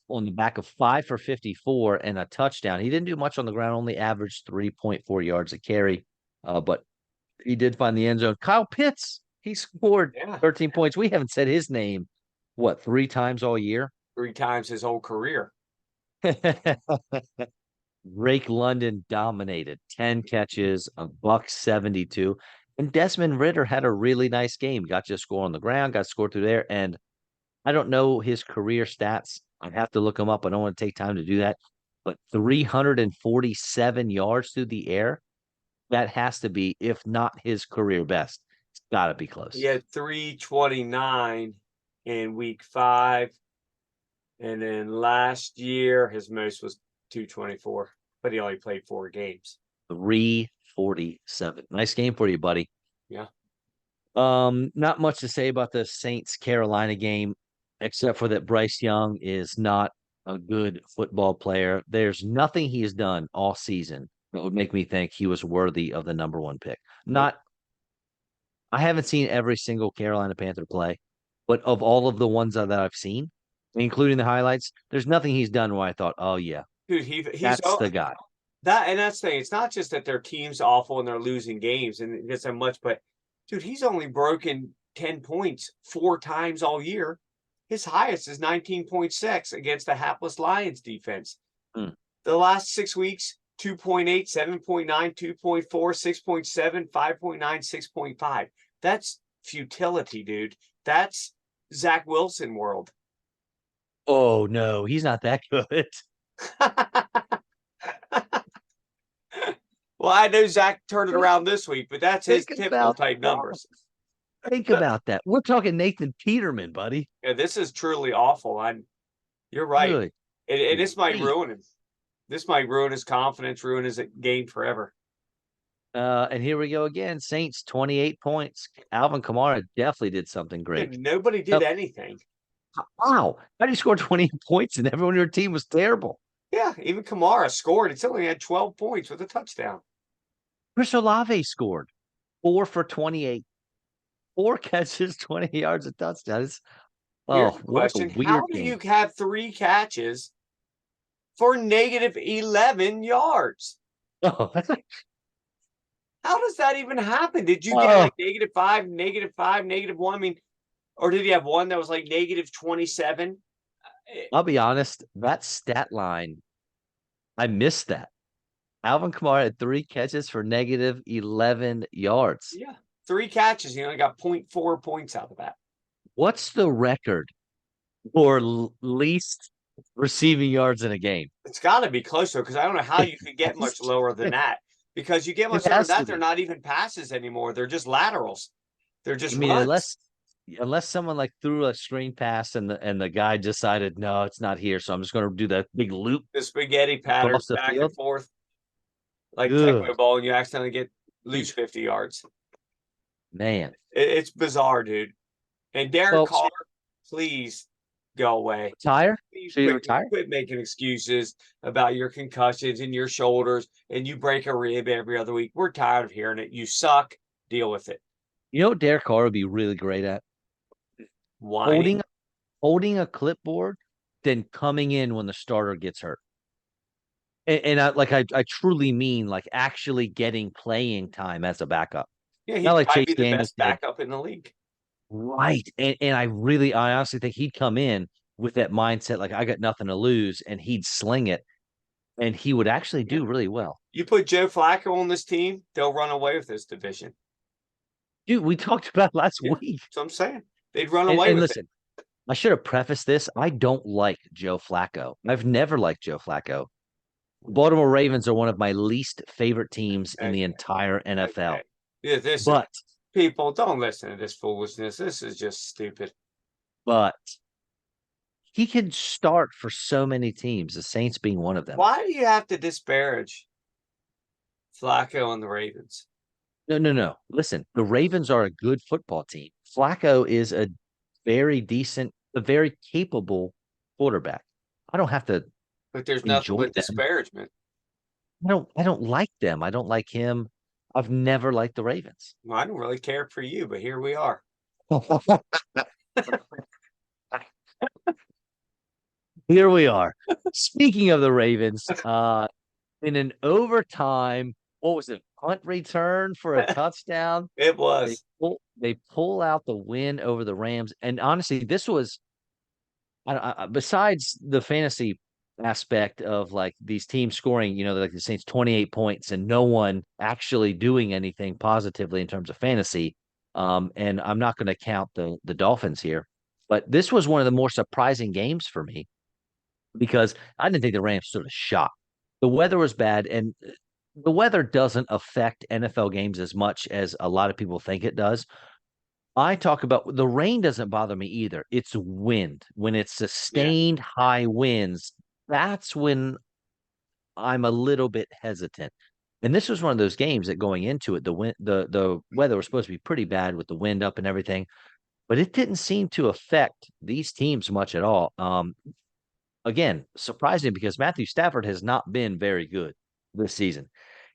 on the back of 5 for 54 and a touchdown. He didn't do much on the ground, only averaged 3.4 yards a carry, but he did find the end zone. Kyle Pitts, he scored 13 points. We haven't said his name, 3 times all year? 3 times his whole career. Drake London dominated 10 catches, $172. And Desmond Ritter had a really nice game. Got you a score on the ground, got a score through there. And I don't know his career stats. I'd have to look him up. I don't want to take time to do that. But 347 yards through the air, that has to be, if not his career best. It's got to be close. He had 329 in week 5. And then last year, his most was 224, but he only played 4 games. 347. Nice game for you, buddy. Yeah. Not much to say about the Saints Carolina game, except for that Bryce Young is not a good football player. There's nothing he has done all season that would make me think he was worthy of the number one pick. Nope. Not, I haven't seen every single Carolina Panther play, but of all of the ones that I've seen, including the highlights, there's nothing he's done where I thought, oh yeah, Dude, he's that's the guy. that's the thing. It's not just that their team's awful and they're losing games and it gets so much, but dude, he's only broken 10 points 4 times all year. His highest is 19.6 against the hapless Lions defense. Hmm. The last 6 weeks, 2.8, 7.9, 2.4, 6.7, 5.9, 6.5. That's futility, dude. That's Zach Wilson world. Oh no, he's not that good. Well, I know Zach turned it around this week, but that's his Think typical about type numbers. think about that. We're talking Nathan Peterman, buddy. Yeah, this is truly awful. You're right. Good. And this might Grief. ruin him. This might ruin his confidence, ruin his game forever. And here we go again. Saints 28 points. Alvin Kamara definitely did something great. Dude, nobody did anything. Wow. How did you score 28 points and everyone on your team was terrible? Yeah, even Kamara scored. It's only had 12 points with a touchdown. Chris Olave scored 4 for 28, 4 catches, 20 yards, a touchdown. Here's Oh, the what a question. How weird do you game. have 3 catches for negative 11 yards? Oh, How does that even happen? Did you get oh, like -5, -5, -1? I mean, or did you have one that was like -27? I'll be honest. That stat line, I missed that. Alvin Kamara had 3 catches for negative 11 yards. Yeah. 3 catches. You only got 0.4 points out of that. What's the record for least receiving yards in a game? It's got to be closer because I don't know how you could get It much lower than that. Because you get much lower than has to that, they're be. not even passes anymore. They're just laterals. They're I just mean, runs. unless someone like threw a screen pass and the guy decided, no, it's not here, so I'm just going to do that big loop The spaghetti across patterns the back and field. forth like Good Tecmo Ball, and you accidentally get lose grief, 50 yards. man. It's bizarre, dude. And Derek Well, Carr, please go away. retire? Please Should you retire? quit making excuses about your concussions and your shoulders, and you break a rib every other week. We're tired of hearing it. You suck. Deal with it. You know what Derek Carr would be really great at? Whining. Holding holding a clipboard, then coming in when the starter gets hurt. And I truly mean like actually getting playing time as a backup. Yeah, Not he'd like probably Chase be the Daniels best did. backup in the league. Right. And I honestly think he'd come in with that mindset, like I got nothing to lose, and he'd sling it and he would actually Yeah. do really well. You put Joe Flacco on this team, they'll run away with this division. Dude, we talked about last Yeah, week. that's what I'm saying. They'd run And away and with it. listen, I should have prefaced this. I don't like Joe Flacco. I've never liked Joe Flacco. Baltimore Ravens are one of my least favorite teams in Okay. the entire NFL. Okay. Yeah, this is But people don't listen to this foolishness. This is just stupid. but he can start for so many teams, the Saints being one of them. Why do you have to disparage Flacco and the Ravens? No, no, no. Listen, the Ravens are a good football team. Flacco is a very decent, a very capable quarterback. I don't have to But there's nothing enjoy but them. disparagement. I don't like them. I don't like him. I've never liked the Ravens. Well, I don't really care for you, but here we are. Here we are. Speaking of the Ravens, in an overtime, what was it? Punt return for a touchdown. It They was. pull out the win over the Rams. And honestly, this was besides the fantasy aspect of like these teams scoring, like the Saints 28 points and no one actually doing anything positively in terms of fantasy. And I'm not going to count the Dolphins here, but this was one of the more surprising games for me because I didn't think the Rams stood a shot. The weather was bad, and the weather doesn't affect NFL games as much as a lot of people think it does. I talk about the rain doesn't bother me either. It's wind. When it's Yeah. sustained high winds, that's when I'm a little bit hesitant. And this was one of those games that going into it, the weather was supposed to be pretty bad with the wind up and everything, but it didn't seem to affect these teams much at all. again, surprising because Matthew Stafford has not been very good this season.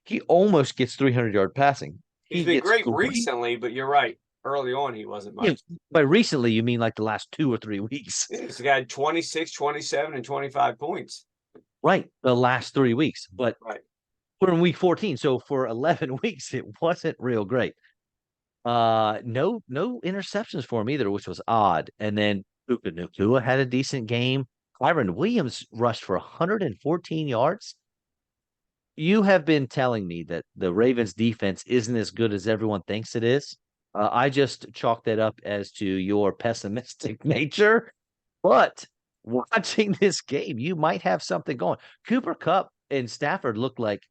He almost gets 300-yard passing. He's He been gets great three. recently, but you're right. Early on, he wasn't You know, much. by recently, you mean like the last 2 or 3 weeks, He's got 26, 27, and 25 points. right? The last 3 weeks, but Right. we're in week 14, so for 11 weeks, it wasn't real great. No interceptions for him either, which was odd. And then Puka Nacua had a decent game. Kyron Williams rushed for 114 yards. You have been telling me that the Ravens defense isn't as good as everyone thinks it is. I just chalked that up as to your pessimistic nature. But watching this game, you might have something going. Cooper Cup and Stafford looked like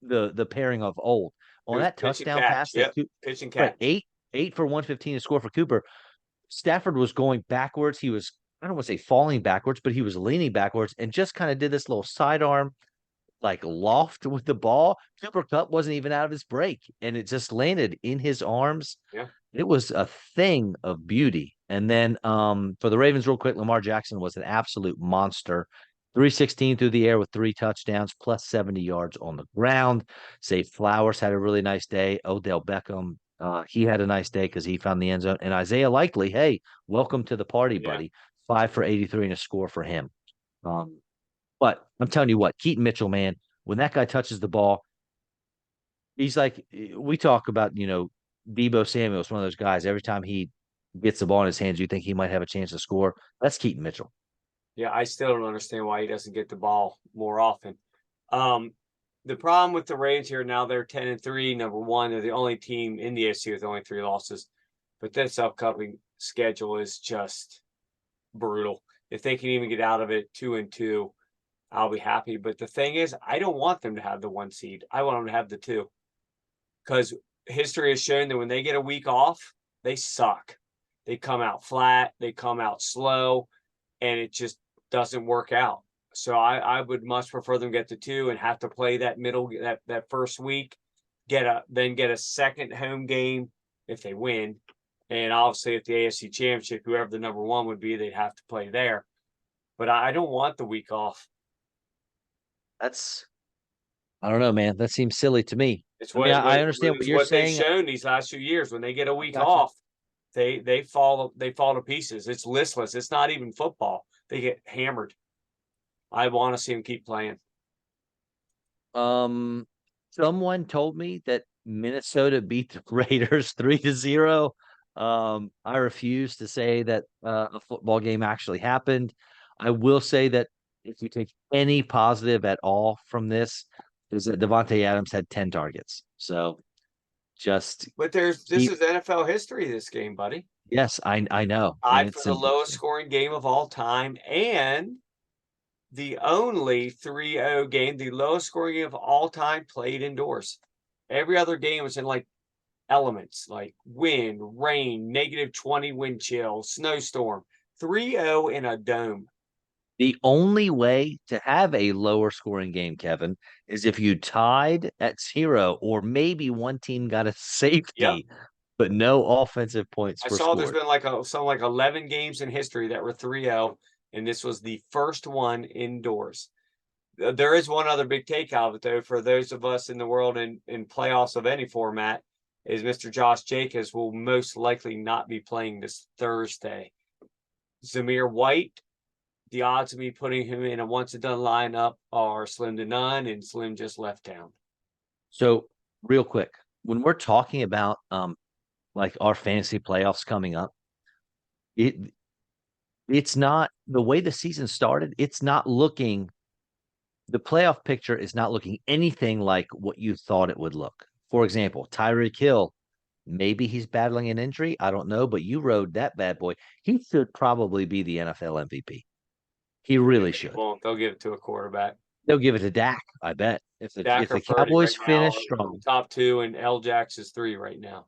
the pairing of old. It On was that pitch and touchdown catch. pass that Yep. Pitch and right, catch. eight for 115 to score for Cooper. Stafford was going backwards. He was, I don't want to say falling backwards, but he was leaning backwards and just kind of did this little sidearm like loft with the ball. Cooper Cup wasn't even out of his break, and it just landed in his arms. Yeah. It was a thing of beauty. And then for the Ravens, real quick, Lamar Jackson was an absolute monster. 316 through the air with 3 touchdowns, plus 70 yards on the ground. Say Flowers had a really nice day. Odell Beckham, he had a nice day because he found the end zone. And Isaiah Likely, hey, welcome to the party, Yeah. buddy. 5 for 83 and a score for him. Um, but I'm telling you what, Keaton Mitchell, man, when that guy touches the ball, he's like, we talk about, Debo Samuel's one of those guys. Every time he gets the ball in his hands, you think he might have a chance to score. That's Keaton Mitchell. Yeah. I still don't understand why he doesn't get the ball more often. Um, the problem with the Ravens here now, they're 10-3. Number one, they're the only team in the AFC with only 3 losses. But this upcoming schedule is just brutal. If they can even get out of it 2-2, I'll be happy. But the thing is, I don't want them to have the 1 seed. I want them to have the 2 because history has shown that when they get a week off, they suck. They come out flat, they come out slow, and it just doesn't work out. So I would much prefer them get the 2 and have to play that middle that first week, get a second home game if they win. And obviously if the AFC championship, whoever the number one would be, they'd have to play there. But I don't want the week off. That's, I don't know, man. That seems silly to me. It's I mean, what I understand what it's you're what they've saying. shown these last few years. When they get a I week got you. off, they fall to pieces. It's listless. It's not even football. They get hammered. I want to see them keep playing. Um, Someone told me that Minnesota beat the Raiders 3-0. I refuse to say that a football game actually happened. I will say that if you take any positive at all from this, is that Devontae Adams had 10 targets. So just But this keep, is NFL history. This game, buddy, yes, I know, and tied for it's the lowest embarrassing. scoring game of all time, and the only 3-0 game, the lowest scoring game of all time, played indoors. Every other game was in like elements like wind, rain, -20 wind chill, snowstorm. 3-0 in a dome. The only way to have a lower scoring game, Kevin, is if you tied at 0 or maybe one team got a Yep. safety, but no offensive points I were saw there's scored. been like 11 games in history that were 3-0, and this was the first one indoors. There is one other big take out of it, though, for those of us in the world in playoffs of any format, is Mr. Josh Jacobs will most likely not be playing this Thursday. Zamir White, the odds of me putting him in a once and done lineup are slim to none, and Slim just left town. So, real quick, when we're talking about like our fantasy playoffs coming up, it it's not the way the season started, it's not looking the playoff picture is not looking anything like what you thought it would look. For example, Tyreek Hill, maybe he's battling an injury. I don't know, but you rode that bad boy. He should probably be the NFL MVP. He really They should. won't. They'll give it to a quarterback. They'll give it to Dak, I bet. If Dak or the Purdy Cowboys right now finish are the strong. top two, and L. Jax is 3 right now.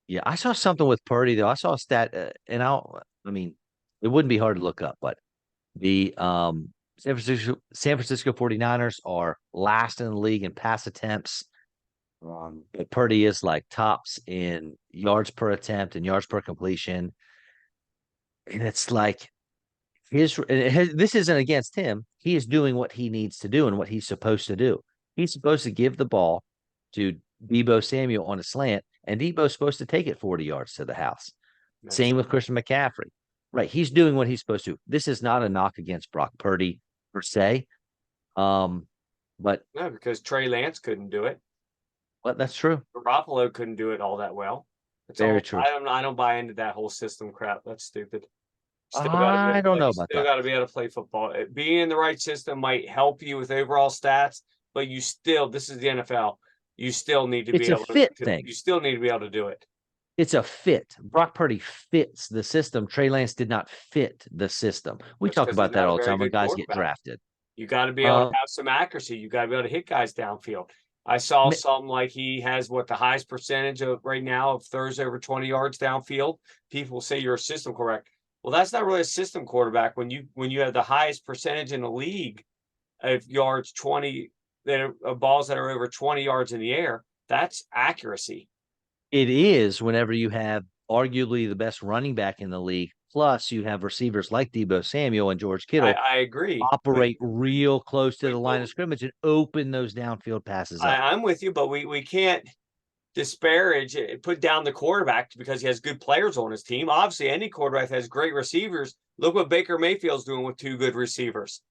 Yeah, I saw something with Purdy though. I saw a stat, I mean, it wouldn't be hard to look up, but the San Francisco 49ers are last in the league in pass attempts. But Purdy is like tops in yards per attempt and yards per completion. And it's like this isn't against him. He is doing what he needs to do and what he's supposed to do. He's supposed to give the ball to Debo Samuel on a slant, and Debo's supposed to take it 40 yards to the house. That's Same with Christian McCaffrey. Right. He's doing what he's supposed to. This is not a knock against Brock Purdy per se. Um, but no, because Trey Lance couldn't do it. that's true. Garoppolo couldn't do it all that well. It's Very all true. I don't buy into that whole system crap. That's stupid. Still got to be able I to don't play. know about Still that. got to be able to play football. Being in the right system might help you with overall stats, but you still, this is the NFL. You still need to be It's a able fit to. thing. You still need to be able to do it. It's a fit. Brock Purdy fits the system. Trey Lance did not fit the system. We That's talk because he's about that not a all the very time when good guys get quarterback. drafted. You got to be able to Uh, have some accuracy. You got to be able to hit guys downfield. I saw something like he has the highest percentage of right now of throws over 20 yards downfield. People say you're a system quarterback. Well, that's not really a system quarterback when you have the highest percentage in the league of yards 20 that are of balls that are over 20 yards in the air. That's accuracy. It is whenever you have arguably the best running back in the league, plus you have receivers like Debo Samuel and George Kittle I agree, operate real close to the line but of scrimmage and open those downfield passes up. I'm with you, but we can't disparage it, put down the quarterback because he has good players on his team. Obviously, any quarterback has great receivers. Look what Baker Mayfield's doing with two good receivers,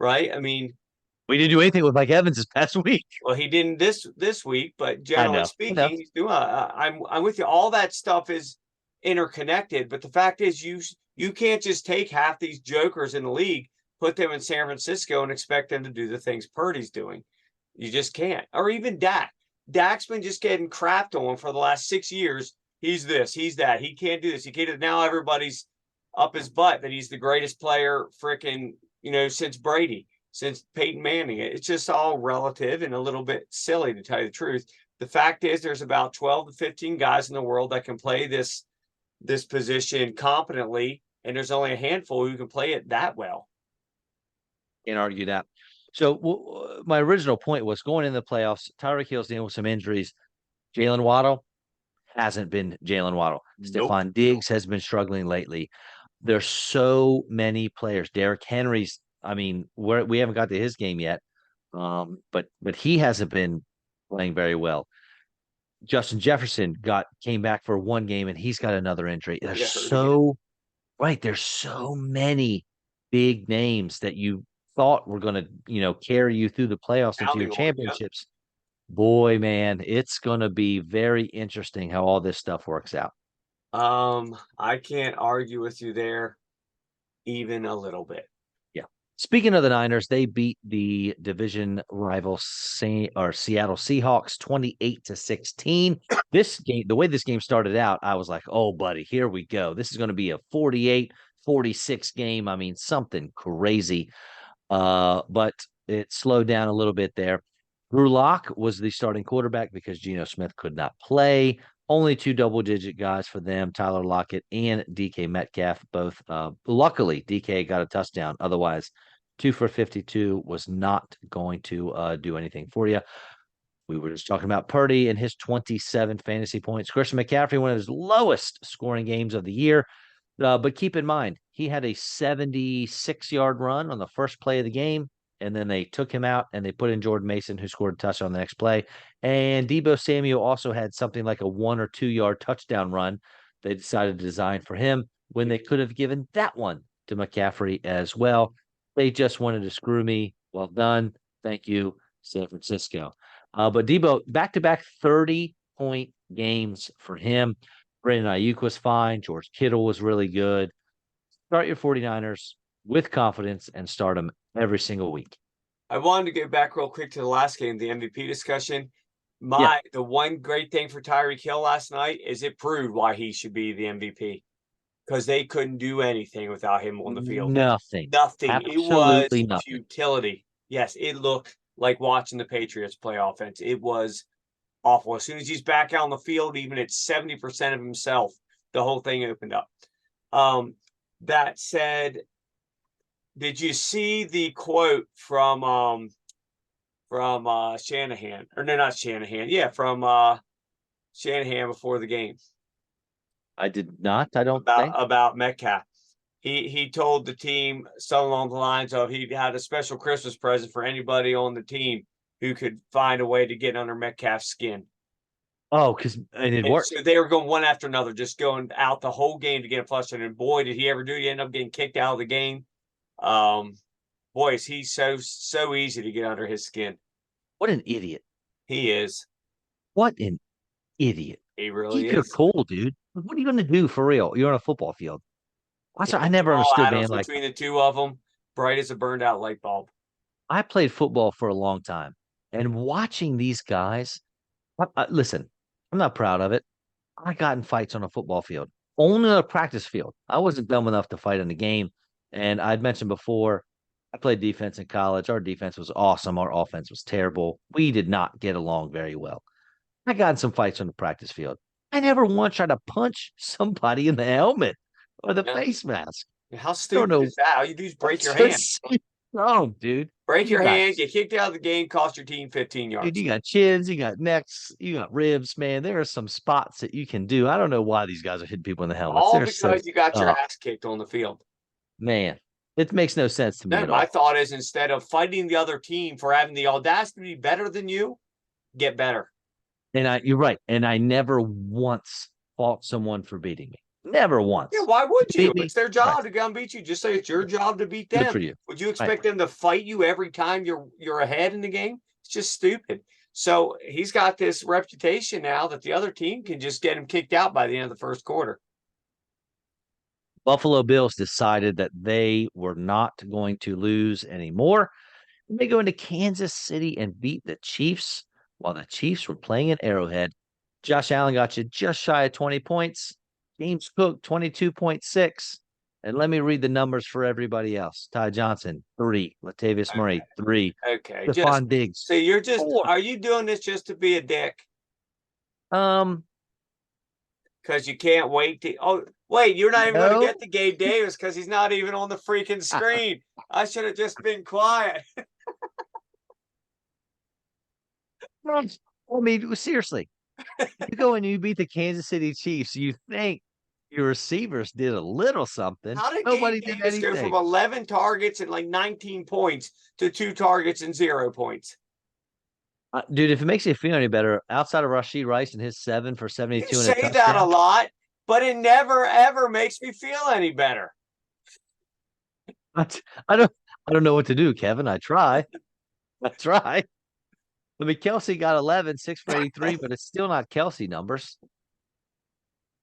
right? I mean, We didn't do anything with Mike Evans this past week. well, he didn't this week, but I generally know. I know. speaking, he's doing. I'm with you. All that stuff is interconnected, but the fact is, you can't just take half these jokers in the league, put them in San Francisco, and expect them to do the things Purdy's doing. You just can't. Or even Dak. Dak's been just getting crapped on for the last 6 years. He's this, he's that. He can't do this. He can't. Now everybody's up his butt that he's the greatest player, freaking, since Brady, since Peyton Manning. It's just all relative and a little bit silly, to tell you the truth. The fact is, there's about 12 to 15 guys in the world that can play this position competently, and there's only a handful who can play it that well. Can't argue that. So my original point was going in the playoffs. Tyreek Hill's dealing with some injuries. Jalen Waddle hasn't been Jalen Waddle. Nope. Stephon Diggs has been struggling lately. There's so many players. Derrick Henry's. I mean, we haven't got to his game yet, but he hasn't been playing very well. Justin Jefferson came back for one game and he's got another injury. Yeah, hurt again. There's so many big names that you thought were going to, carry you through the playoffs into your championships. Boy, man, it's going to be very interesting how all this stuff works out. I can't argue with you there even a little bit. Yeah. Speaking of the Niners, they beat the division rival Seattle Seahawks 28-16. This game, the way this game started out, I was like, "Oh, buddy, here we go. This is going to be a 48-46 game. I mean, something crazy." But it slowed down a little bit there. Drew Lock was the starting quarterback because Geno Smith could not play. Only two double-digit guys for them, Tyler Lockett and DK Metcalf, both. Luckily, DK got a touchdown. Otherwise, 2 for 52 was not going to do anything for you. We were just talking about Purdy and his 27 fantasy points. Christian McCaffrey, one of his lowest scoring games of the year. But keep in mind, he had a 76-yard run on the first play of the game, and then they took him out and they put in Jordan Mason, who scored a touchdown on the next play. And Debo Samuel also had something like a 1 or 2 yard touchdown run. They decided to design for him when they could have given that one to McCaffrey as well. They just wanted to screw me. Well done. Thank you, San Francisco. But Debo, back-to-back 30-point games for him. Brandon Ayuk was fine. George Kittle was really good. Start your 49ers with confidence and start them every single week. I wanted to get back real quick to the last game, the MVP discussion. The one great thing for Tyreek Hill last night is it proved why he should be the MVP, because they couldn't do anything without him on the field. Nothing. It was nothing. futility. Yes, it looked like watching the Patriots play offense. It was awful. As soon as he's back out on the field, even at 70% of himself, the whole thing opened up. That said, did you see the quote from Shanahan? Or no, not Shanahan. Yeah, from Shanahan before the game. I did not. I don't think About Metcalf. he told the team something along the lines of he had a special Christmas present for anybody on the team who could find a way to get under Metcalf's skin. Oh, and it And worked. so they were going one after another, just going out the whole game to get him flustered. And boy, did he ever do it. He ended up getting kicked out of the game. Um, Boy, is he so easy to get under his skin. What an idiot. He is. What an idiot. He really Keep your is. cool, dude. What are you going to do for real? You're on a football field. I never Jamal understood, man. Adams Like, between the two of them, bright as a burned out light bulb. I played football for a long time, and watching these guys, listen, I'm not proud of it. I got in fights on a football field, only on a practice field. I wasn't dumb enough to fight in the game. And I'd mentioned before, I played defense in college. Our defense was awesome. Our offense was terrible. We did not get along very well. I got in some fights on the practice field. I never once tried to punch somebody in the helmet or the Yeah. face mask. How I don't stupid know. is that? All you do is break your hand. Oh, dude. Break You your got hand, get kicked out of the game, cost your team 15 Dude, yards. you got chins, you got necks, you got ribs, man. There are some spots that you can do. I don't know why these guys are hitting people in the helmets. All They're so because you got your ass kicked on the field. man. It makes no sense to me No, at my all. thought is instead of fighting the other team for having the audacity to be better than you, get better. And you're right. And I never once fought someone for beating me. Never once. Yeah, why would you? Beat me. It's their job to come beat you. Just say it's your job to beat Good them. for you. Would you Right. expect them to fight you every time you're ahead in the game? It's just stupid. So he's got this reputation now that the other team can just get him kicked out by the end of the first quarter. Buffalo Bills decided that they were not going to lose anymore. They go into Kansas City and beat the Chiefs while the Chiefs were playing at Arrowhead. Josh Allen got you just shy of 20 points. James Cook, 22.6. And let me read the numbers for everybody else. Ty Johnson, 3. Latavius Murray, 3. Okay. Stephon Diggs, So you're just 4. are you doing this just to be a dick? Um, Because you can't wait to wait, you're not even going to no. get to Gabe Davis because he's not even on the freaking screen. I should have just been quiet. I mean, seriously, you go and you beat the Kansas City Chiefs. You think your receivers did a little something. How did Nobody Gabe did Davis go from anything. 11 targets and like 19 points to 2 targets and 0 points? Dude, if it makes you feel any better, outside of Rashid Rice and his 7 for You 72 and a say that a touchdown. lot, but it never ever makes me feel any better. I, I don't I don't know what to do, Kevin. I try. I try. I mean, Kelsey got 11, 6 for 83, but it's still not Kelsey numbers.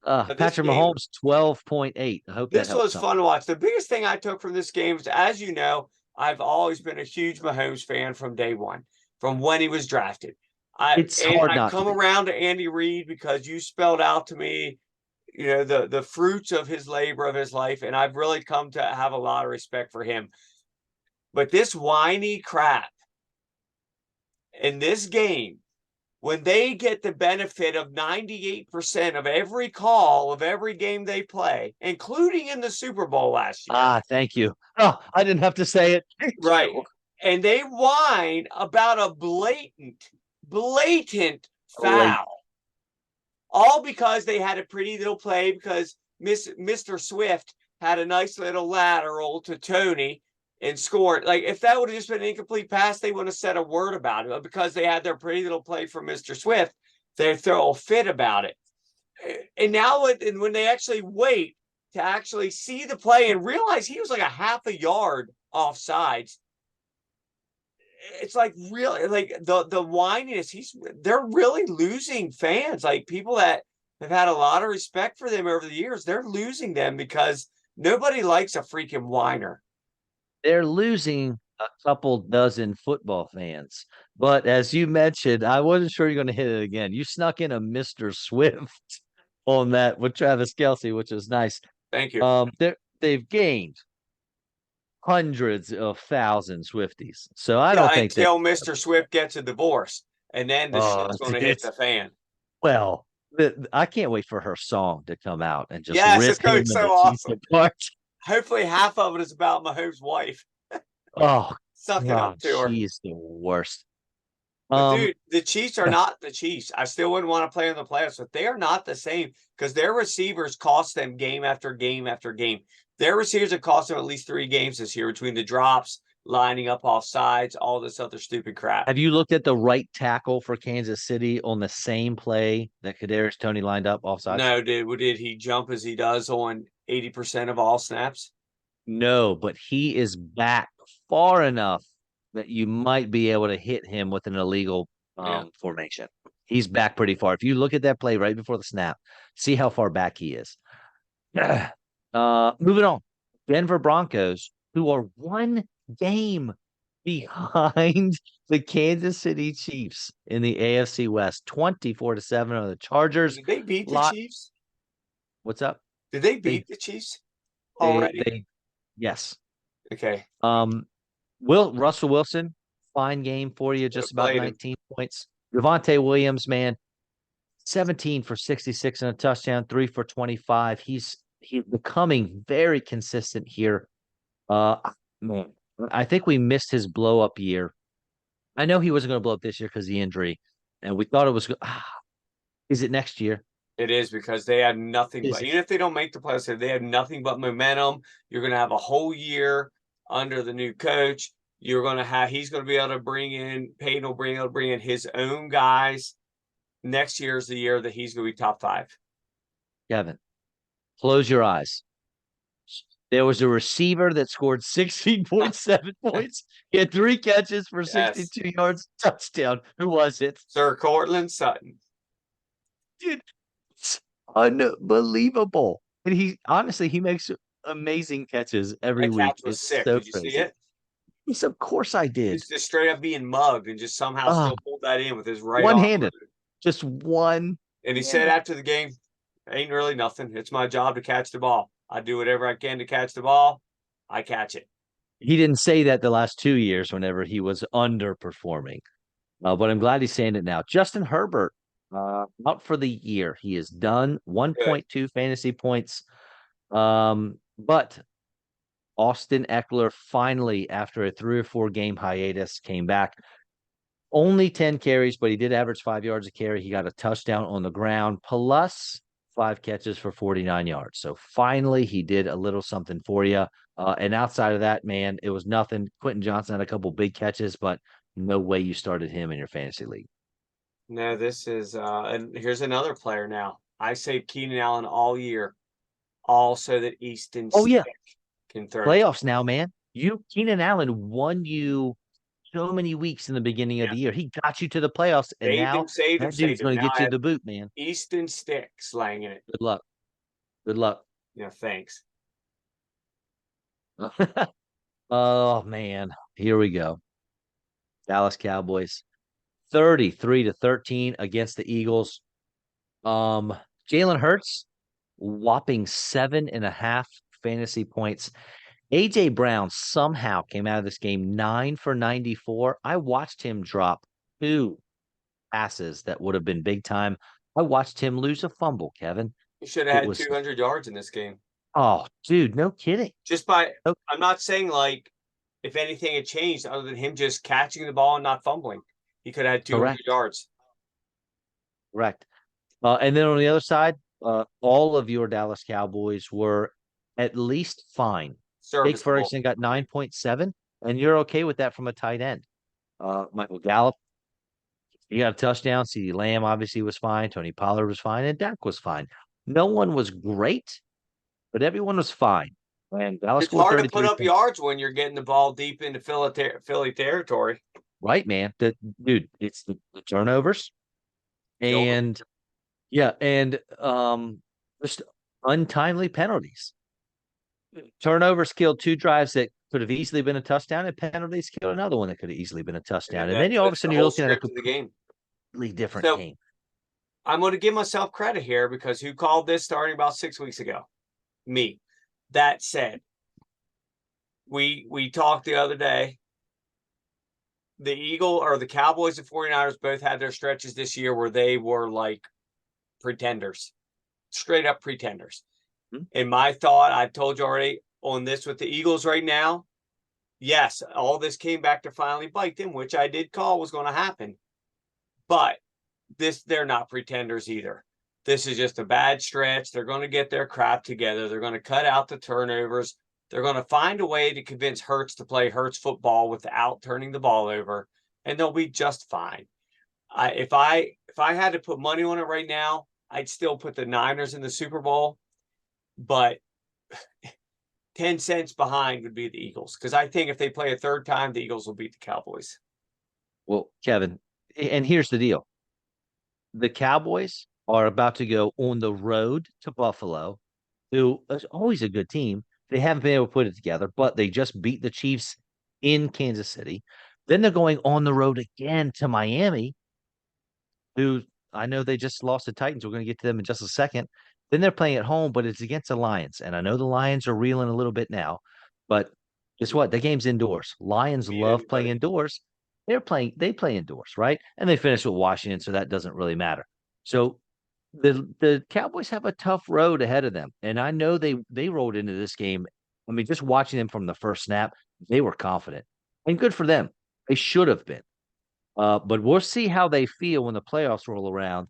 This Patrick game, Mahomes, 12.8. I hope that this helps was some. fun to watch. The biggest thing I took from this game is, as you know, I've always been a huge Mahomes fan from day one, from when he was drafted. It's hard I not to come be. around to Andy Reid because you spelled out to me, the fruits of his labor of his life, and I've really come to have a lot of respect for him. But this whiny crap in this game, when they get the benefit of 98% of every call of every game they play, including in the Super Bowl last year. Thank you. Oh, I didn't have to say it. Right. And they whine about a blatant foul. All because they had a pretty little play because Mr. Swift had a nice little lateral to Tony and scored. Like, if that would have just been an incomplete pass, they wouldn't have said a word about it. But because they had their pretty little play from Mr. Swift, they throw a fit about it. And now when they actually wait to actually see the play and realize he was like a half a yard offsides, it's like really like the whininess. They're really losing fans. Like, people that have had a lot of respect for them over the years, they're losing them because nobody likes a freaking whiner. They're losing a couple dozen football fans. But as you mentioned, I wasn't sure you're going to hit it again. You snuck in a Mr. Swift on that with Travis Kelsey, which is nice. Thank you. They've gained hundreds of thousands Swifties. So I don't think that. Until Mr. Swift gets a divorce, and then the shit's going to hit the fan. Well, I can't wait for her song to come out and just Yes, rip it's going him to be and so the Chiefs awesome. apart. Hopefully, half of it is about Mahomes' wife. Oh, Sucking up to her. she's the worst. But Um, dude, the Chiefs are not the Chiefs. I still wouldn't want to play in the playoffs, but they are not the same because their receivers cost them game after game after game. Their receivers have cost them at least 3 games this year between the drops, lining up off sides, all this other stupid crap. have you looked at the right tackle for Kansas City on the same play that Kadarius Toney lined up offsides? No, did he jump as he does on 80% of all snaps? No, but he is back far enough that you might be able to hit him with an illegal Yeah. formation. He's back pretty far. If you look at that play right before the snap, see how far back he is. Moving on. Denver Broncos, who are one game behind the Kansas City Chiefs in the AFC West, 24-7 on the Chargers. Did they beat the Lot. Chiefs? What's up? Did they They beat the Chiefs they already? they yes. Okay. Russell Wilson, fine game for you, Should have just about played him. 19 points. Devontae Williams, man, 17 for 66 and a touchdown, 3 for 25. He's becoming very consistent here. Man, I think we missed his blow up year. I know he wasn't going to blow up this year because of the injury, and we thought it was. Is it next year? It is because they had nothing Is but, it? even if they don't make the playoffs, they have nothing but momentum. You're going to have a whole year under the new coach. He's going to be able to Peyton will be able to bring in his own guys. Next year is the year that he's going to be top 5. Kevin, close your eyes. There was a receiver that scored 16.7 points. He had 3 catches for Yes. 62 yards, touchdown. Who was it? Sir Cortland Sutton. Dude, it's unbelievable. And he makes amazing catches every That week. catch was It's sick. so Did you see crazy. it? Yes, of course I did. He's just straight up being mugged and just somehow Ah, still pulled that in with his right arm. one-handed. Just one. And he said after the game, ain't really nothing. It's my job to catch the ball. I do whatever I can to catch the ball. I catch it. He didn't say that the last 2 years whenever he was underperforming. But I'm glad he's saying it now. Justin Herbert, out for the year. He is done. Good. 1.2 fantasy points. But Austin Eckler finally, after a 3 or 4 game hiatus, came back. Only 10 carries, but he did average 5 yards a carry. He got a touchdown on the ground, plus 5 catches for 49 yards. So finally, he did a little something for you. And outside of that, man, it was nothing. Quentin Johnson had a couple big catches, but no way you started him in your fantasy league. No, this is and here's another player now. I saved Keenan Allen all year, all so that Easton Yeah, can throw. Playoffs now, man. Keenan Allen won you so many weeks in the beginning of the year. He got you to the playoffs, and now that dude's going to get you the boot, man. Easton Stick slanging it. Good luck. Good luck. Yeah, thanks. Oh man, here we go. Dallas Cowboys 33-13 against the Eagles. Jalen Hurts, whopping 7.5 fantasy points. AJ Brown somehow came out of this game 9 for 94. I watched him drop 2 passes that would have been big time. I watched him lose a fumble, Kevin. He should have had 200 yards in this game. Oh, dude, no kidding. I'm not saying like if anything had changed other than him just catching the ball and not fumbling. He could have had 200 yards. Correct. And then on the other side, all of your Dallas Cowboys were at least fine. Jake Ferguson got 9.7, and you're okay with that from a tight end. Michael Gallup, he got a touchdown. CeeDee Lamb obviously was fine. Tony Pollard was fine, and Dak was fine. No one was great, but everyone was fine. And Dallas it's hard to put up yards when you're getting the ball deep into Philly territory. Right, man. Dude, it's the turnovers. And just untimely penalties. Turnovers killed 2 drives that could have easily been a touchdown, and penalties killed another one that could have easily been a touchdown. And then all of a sudden you're looking at a completely different game. I'm going to give myself credit here because who called this starting about 6 weeks ago? Me. That said, we talked the other day. The Cowboys and 49ers both had their stretches this year where they were like pretenders, straight up pretenders. Mm-hmm. And my thought, I've told you already on this with the Eagles right now. Yes, all this came back to finally bite them, which I did call was going to happen. But they're not pretenders either. This is just a bad stretch. They're going to get their crap together. They're going to cut out the turnovers. They're going to find a way to convince Hurts to play Hurts football without turning the ball over, and they'll be just fine. If I had to put money on it right now, I'd still put the Niners in the Super Bowl, but 10 cents behind would be the Eagles, because I think if they play a third time, the Eagles will beat the Cowboys. Well, Kevin, and here's the deal. The Cowboys are about to go on the road to Buffalo, who is always a good team. They haven't been able to put it together, but they just beat the Chiefs in Kansas City. Then they're going on the road again to Miami, who I know they just lost the Titans. We're going to get to them in just a second. Then they're playing at home, but it's against the Lions. And I know the Lions are reeling a little bit now, but guess what? The game's indoors. Lions Beat love playing anybody. indoors. They play indoors, right? And they finish with Washington, so that doesn't really matter. So the Cowboys have a tough road ahead of them. And I know they rolled into this game. I mean, just watching them from the first snap, they were confident. And good for them. They should have been. But we'll see how they feel when the playoffs roll around.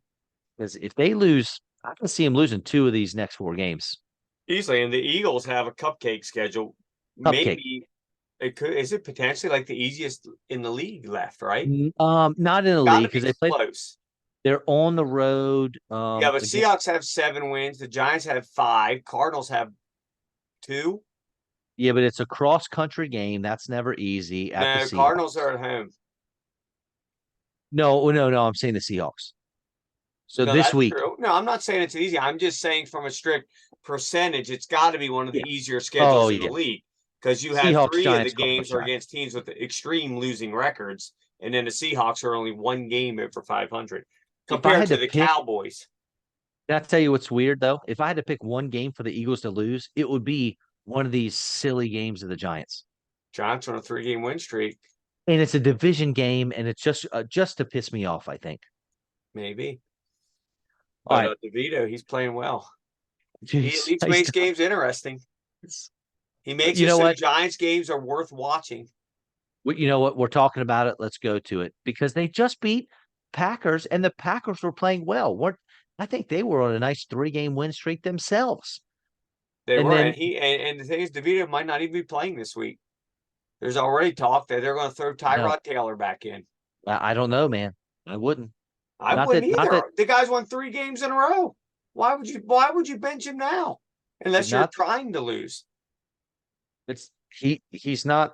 Because if they lose, I can see them losing two of these next four games. Easily, and the Eagles have a cupcake schedule. Cupcake. Maybe it could. Is it potentially like the easiest in the league left? Right? Not in the Got league to be because they play. close. They're on the road. Yeah, but Again, Seahawks have 7 wins. The Giants have 5. Cardinals have 2. yeah, but it's a cross country game. That's never easy at the No, Cardinals Seahawks. are at home. No, no, no. I'm saying the Seahawks. So No, this that's week, true. No, I'm not saying it's easy. I'm just saying from a strict percentage, it's got to be one of yeah. the easier Oh schedules in the yeah, league, because you have Seahawks, 3 of the Giants, Cardinals, games are Giants. against teams with extreme losing records, and then the Seahawks are only 1 game over 500 If I compared had to to the pick, Cowboys. can I tell you what's weird though? If I had to pick one game for the Eagles to lose, it would be one of these silly games of the Giants. Giants on a 3-game win streak, And it's a division game, and it's just to piss me off, I think. maybe. All But right. DeVito, he's playing well. He at Jeez. least makes games interesting. He makes You it know so what? Giants games are worth watching. You know what? We're talking about it. Let's go to it because they just beat Packers, and the Packers were playing well. Weren't I think they were on a nice 3-game win streak themselves. They And were, then and the thing is, DeVito might not even be playing this week. There's already talk that they're going to throw I know Tyrod Taylor back in. I don't know, man. I wouldn't. I Not wouldn't that. Not that. either. The guy's won 3 games in a row. Why would you bench him now? Unless you're Not. trying to lose. It's he's not.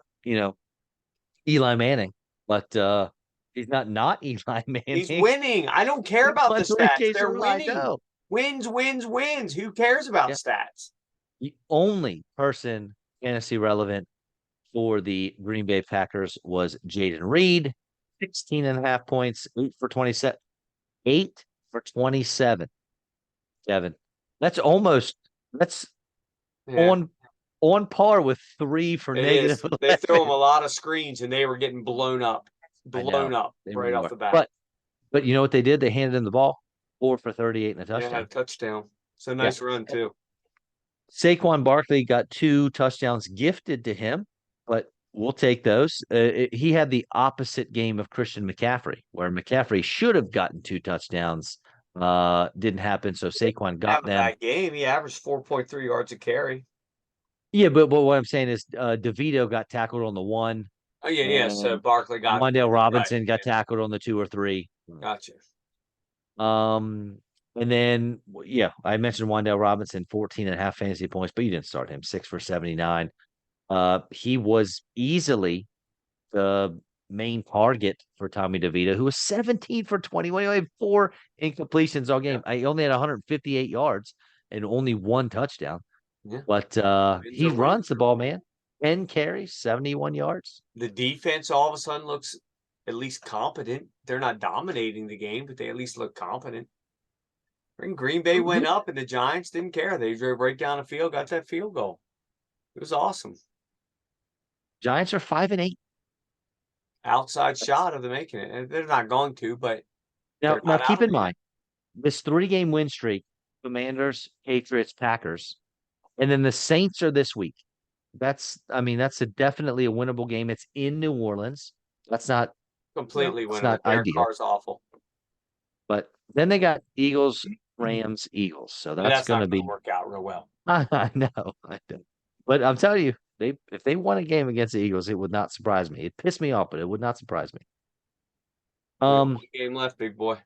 Eli Manning, but he's not Eli He's Manning. winning. I don't care He about the won three stats. games in a They're row. I winning. know. Wins, wins, wins. Who cares about Yeah. stats? The only person fantasy relevant for the Green Bay Packers was Jaden Reed, 16 and a half points, 8 for 27. 8 for 27, Kevin. That's Yeah, on par with 3 for it negative is. They threw him 11. a lot of screens and they were getting I blown know. up They right really off were. the bat. But you know what they did? They handed him the ball. 4 for 38 and a Yeah, had a touchdown. touchdown. So Yeah. nice run too. Saquon Barkley got 2 touchdowns gifted to him, but we'll take those. He had the opposite game of Christian McCaffrey, where McCaffrey should have gotten 2 touchdowns. Didn't happen, so Saquon got Have a them. bad game. He averaged 4.3 yards a carry. Yeah, but what I'm saying is DeVito got tackled on the one, Oh yeah, yeah. So and Barkley got Wandale right. Robinson got Yeah, tackled on the 2 or 3. gotcha. Um, and then yeah, I mentioned Wandale Robinson, 14 and a half fantasy points, but you didn't start him, 6 for 79. He was easily the main target for Tommy DeVito, who was 17 for 21. He only had 4 incompletions all Yeah, game. I only had 158 yards and only 1 touchdown. yeah. But Wins he are runs wins. the ball, man. 10 carries, 71 yards. The defense all of a sudden looks at least competent. They're not dominating the game, but they at least look competent. And Green Bay went up, and the Giants didn't care. They drove right down the field, got that field goal. It was awesome. Giants are 5-8. Outside shot of them making it. And they're not going to, but Now, they're now not out keep of in it yet. mind this 3-game win streak: Commanders, Patriots, Packers, and then the Saints are this week. That's definitely a winnable game. It's in New Orleans. That's not, Completely it's winnable. not Derek ideal. Carr's awful. Then they got Eagles, Rams, Eagles. So And that's that's going not to going to be. work out real well. I know, I know. But I'm telling you, if they won a game against the Eagles, it would not surprise me. It pissed me off, but it would not surprise me. We got Um, one game left, big boy.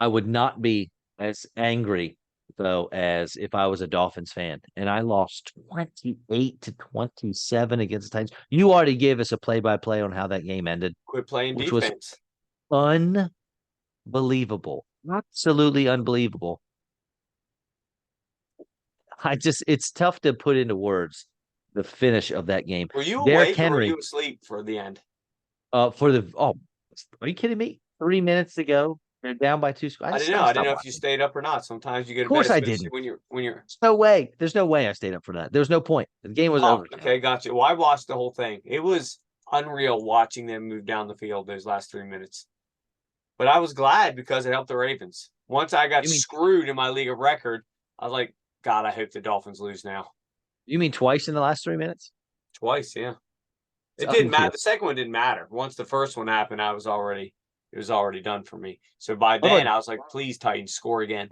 I would not be as angry though as if I was a Dolphins fan and I lost 28-27 against the Titans. You already gave us a play-by-play on how that game ended, Quit playing which was defense. unbelievable. Absolutely unbelievable. It's tough to put into words the finish of that game. Were you Derrick awake or were Henry, you asleep for the end? are you kidding me? 3 minutes to go. They're down by two. I didn't know. I I didn't stopped know if you watching. stayed up or not. Sometimes you go Of to bed, course I especially didn't. when you're. There's no way. There's no way I stayed up for that. There's no point. The game was Oh, over. okay, gotcha. Well, I watched the whole thing. It was unreal watching them move down the field those last 3 minutes. But I was glad because it helped the Ravens. Once I got You mean screwed in my league of record, I was like, God, I hope the Dolphins lose now. you mean twice in the last 3 minutes? Twice, yeah. It's It didn't matter. unreal. The second one didn't matter. Once the first one happened, it was already done for me. So by How then about I was like, please Titans score again.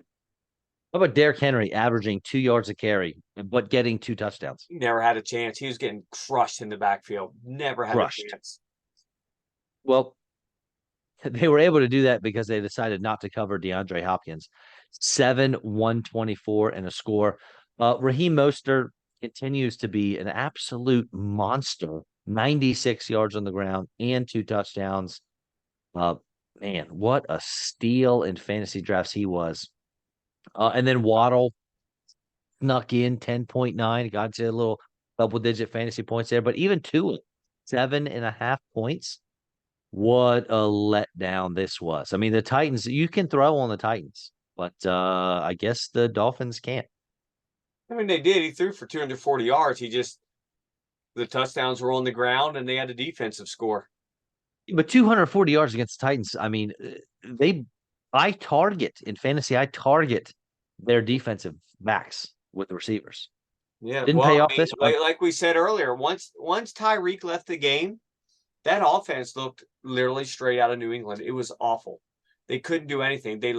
Derrick Henry averaging 2 yards a carry, but getting 2 touchdowns? He never had a chance. He was getting crushed in the backfield. Never had a Crushed. chance. Well, they were able to do that because they decided not to cover DeAndre Hopkins. 124 and a score. Raheem Mostert continues to be an absolute monster. 96 yards on the ground and 2 touchdowns. Uh, man, what a steal in fantasy drafts he was. And then Waddle snuck in 10.9, got to a little double digit fantasy points there, but even two, 7.5 points. What a letdown this was. I mean, the Titans, you can throw on the Titans, but I guess the Dolphins can't. I mean, they did. He threw for 240 yards. The touchdowns were on the ground and they had a defensive score. But 240 yards against the Titans, I mean, I target in fantasy, I target their defensive backs with the receivers. Yeah, Didn't well, pay I off mean, this one. like we said earlier, once Tyreek left the game, that offense looked literally straight out of New England. It was awful. They couldn't do anything. They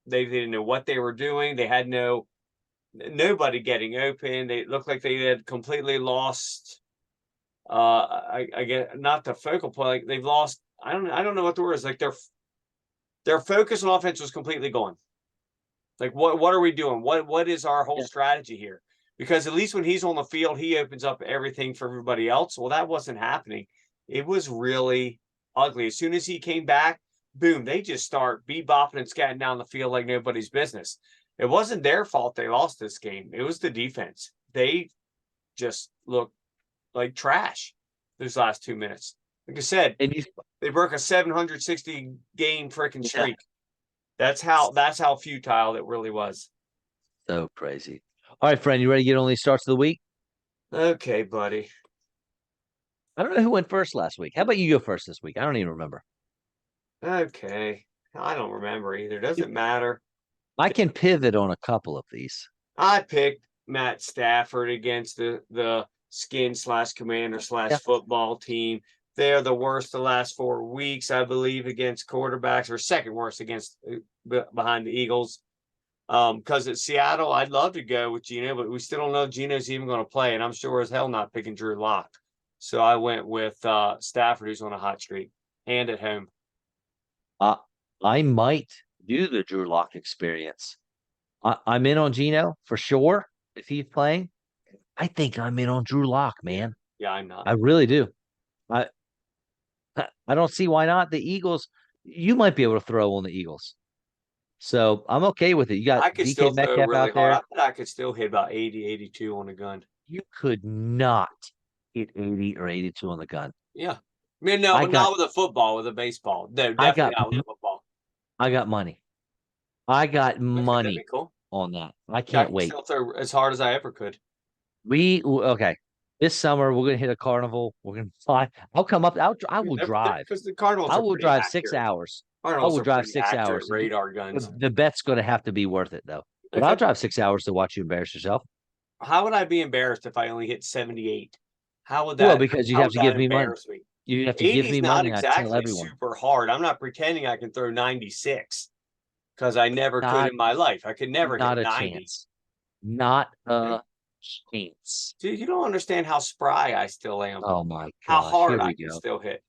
didn't know what they were doing. They had nobody getting open. They looked like they had completely lost. I get not the focal point. Like they've lost. I don't know what the word is. Like their focus on offense was completely gone. Like what are we doing? What is our whole Yeah. strategy here? Because at least when he's on the field, he opens up everything for everybody else. Well, that wasn't happening. It was really ugly. As soon as he came back, boom, they just start bebopping and scatting down the field like nobody's business. It wasn't their fault they lost this game. It was the defense. They just looked like trash those last 2 minutes. Like I said, And you, they broke a 760 game freaking yeah, streak. That's how futile it really was. so crazy. All right, friend, you ready to get on these starts of the week? Okay, buddy. I don't know who went first last week. How about you go first this week? I don't even remember. Okay. I don't remember either. Doesn't matter. I can pivot on a couple of these. I picked Matt Stafford against the skin slash commander slash Yeah. football team. They're the worst the last 4 weeks, I believe, against quarterbacks, or second worst against behind the Eagles. Because at Seattle, I'd love to go with Gino, but we still don't know if Gino's even going to play, and I'm sure as hell not picking Drew Lock. So I went with Stafford, who's on a hot streak, and at home. Uh, I might do the Drew Lock experience. I'm in on Gino for sure if he's playing. I think I'm in on Drew Lock, man. Yeah, I'm not. I really do. I I don't see why not. The Eagles, you might be able to throw on the Eagles. So I'm okay with it. You got I could DK still throw Metcalf really out hard. there. I bet I could still hit about 80, 82 on a gun. You could not hit 80 or 82 on the gun. Yeah. I mean, no, I got not with a football, with a baseball. No, I definitely got not with a football. I got money. I got Okay, that'd be money cool. on that. I Yeah, I can't can wait. still throw as hard as I ever could. Okay. This summer we're gonna hit a carnival. We're gonna fly. I'll come up. I will drive. Because the Cardinals I are will pretty drive six accurate. hours. I Cardinals will are drive pretty six accurate hours. radar guns. The bet's gonna have to be worth it though. But I'll Okay. drive 6 hours to watch you embarrass yourself. How would I be embarrassed if I only hit 78? How would Well, that because you how have would to that give me money. embarrass me? You have to 80 give is me not money. I tell exactly everyone. super hard. I'm not pretending I can throw 96. because I never could Not in my life. I could never hit not a 90. chance. Not Okay? a chance. Dude, you don't understand how spry I still am, Oh my how gosh. hard Here I we can go. still hit.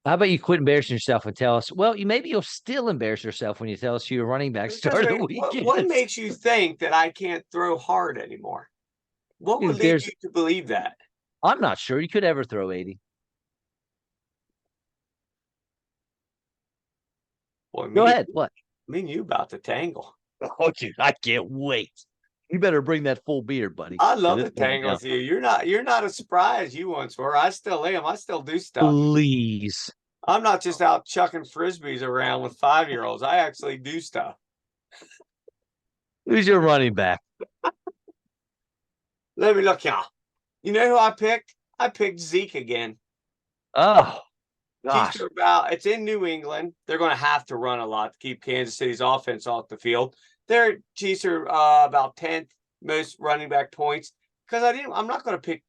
How about you quit embarrassing yourself and tell us? Well, you'll still embarrass yourself when you tell us who your running back Because started the what weekend. makes you think that I can't throw hard anymore? What would Dude, lead you to believe that? I'm not sure you could ever throw 80. Boy, Go ahead. What? me and you about to tangle. Oh, dude, I can't wait. You better bring that full beard, buddy, I because love to it's going tangle down. with you. You're not as spry as you once were. I still am. I still do stuff. Please. I'm not just out chucking frisbees around with 5-year-olds. I actually do stuff. Who's your running back? Let me look, y'all. You know who I picked? I picked Zeke again. Oh, Chiefs gosh. are it's in New England. They're going to have to run a lot to keep Kansas City's offense off the field. Their Chiefs are about 10th most running back points because I'm not going to pick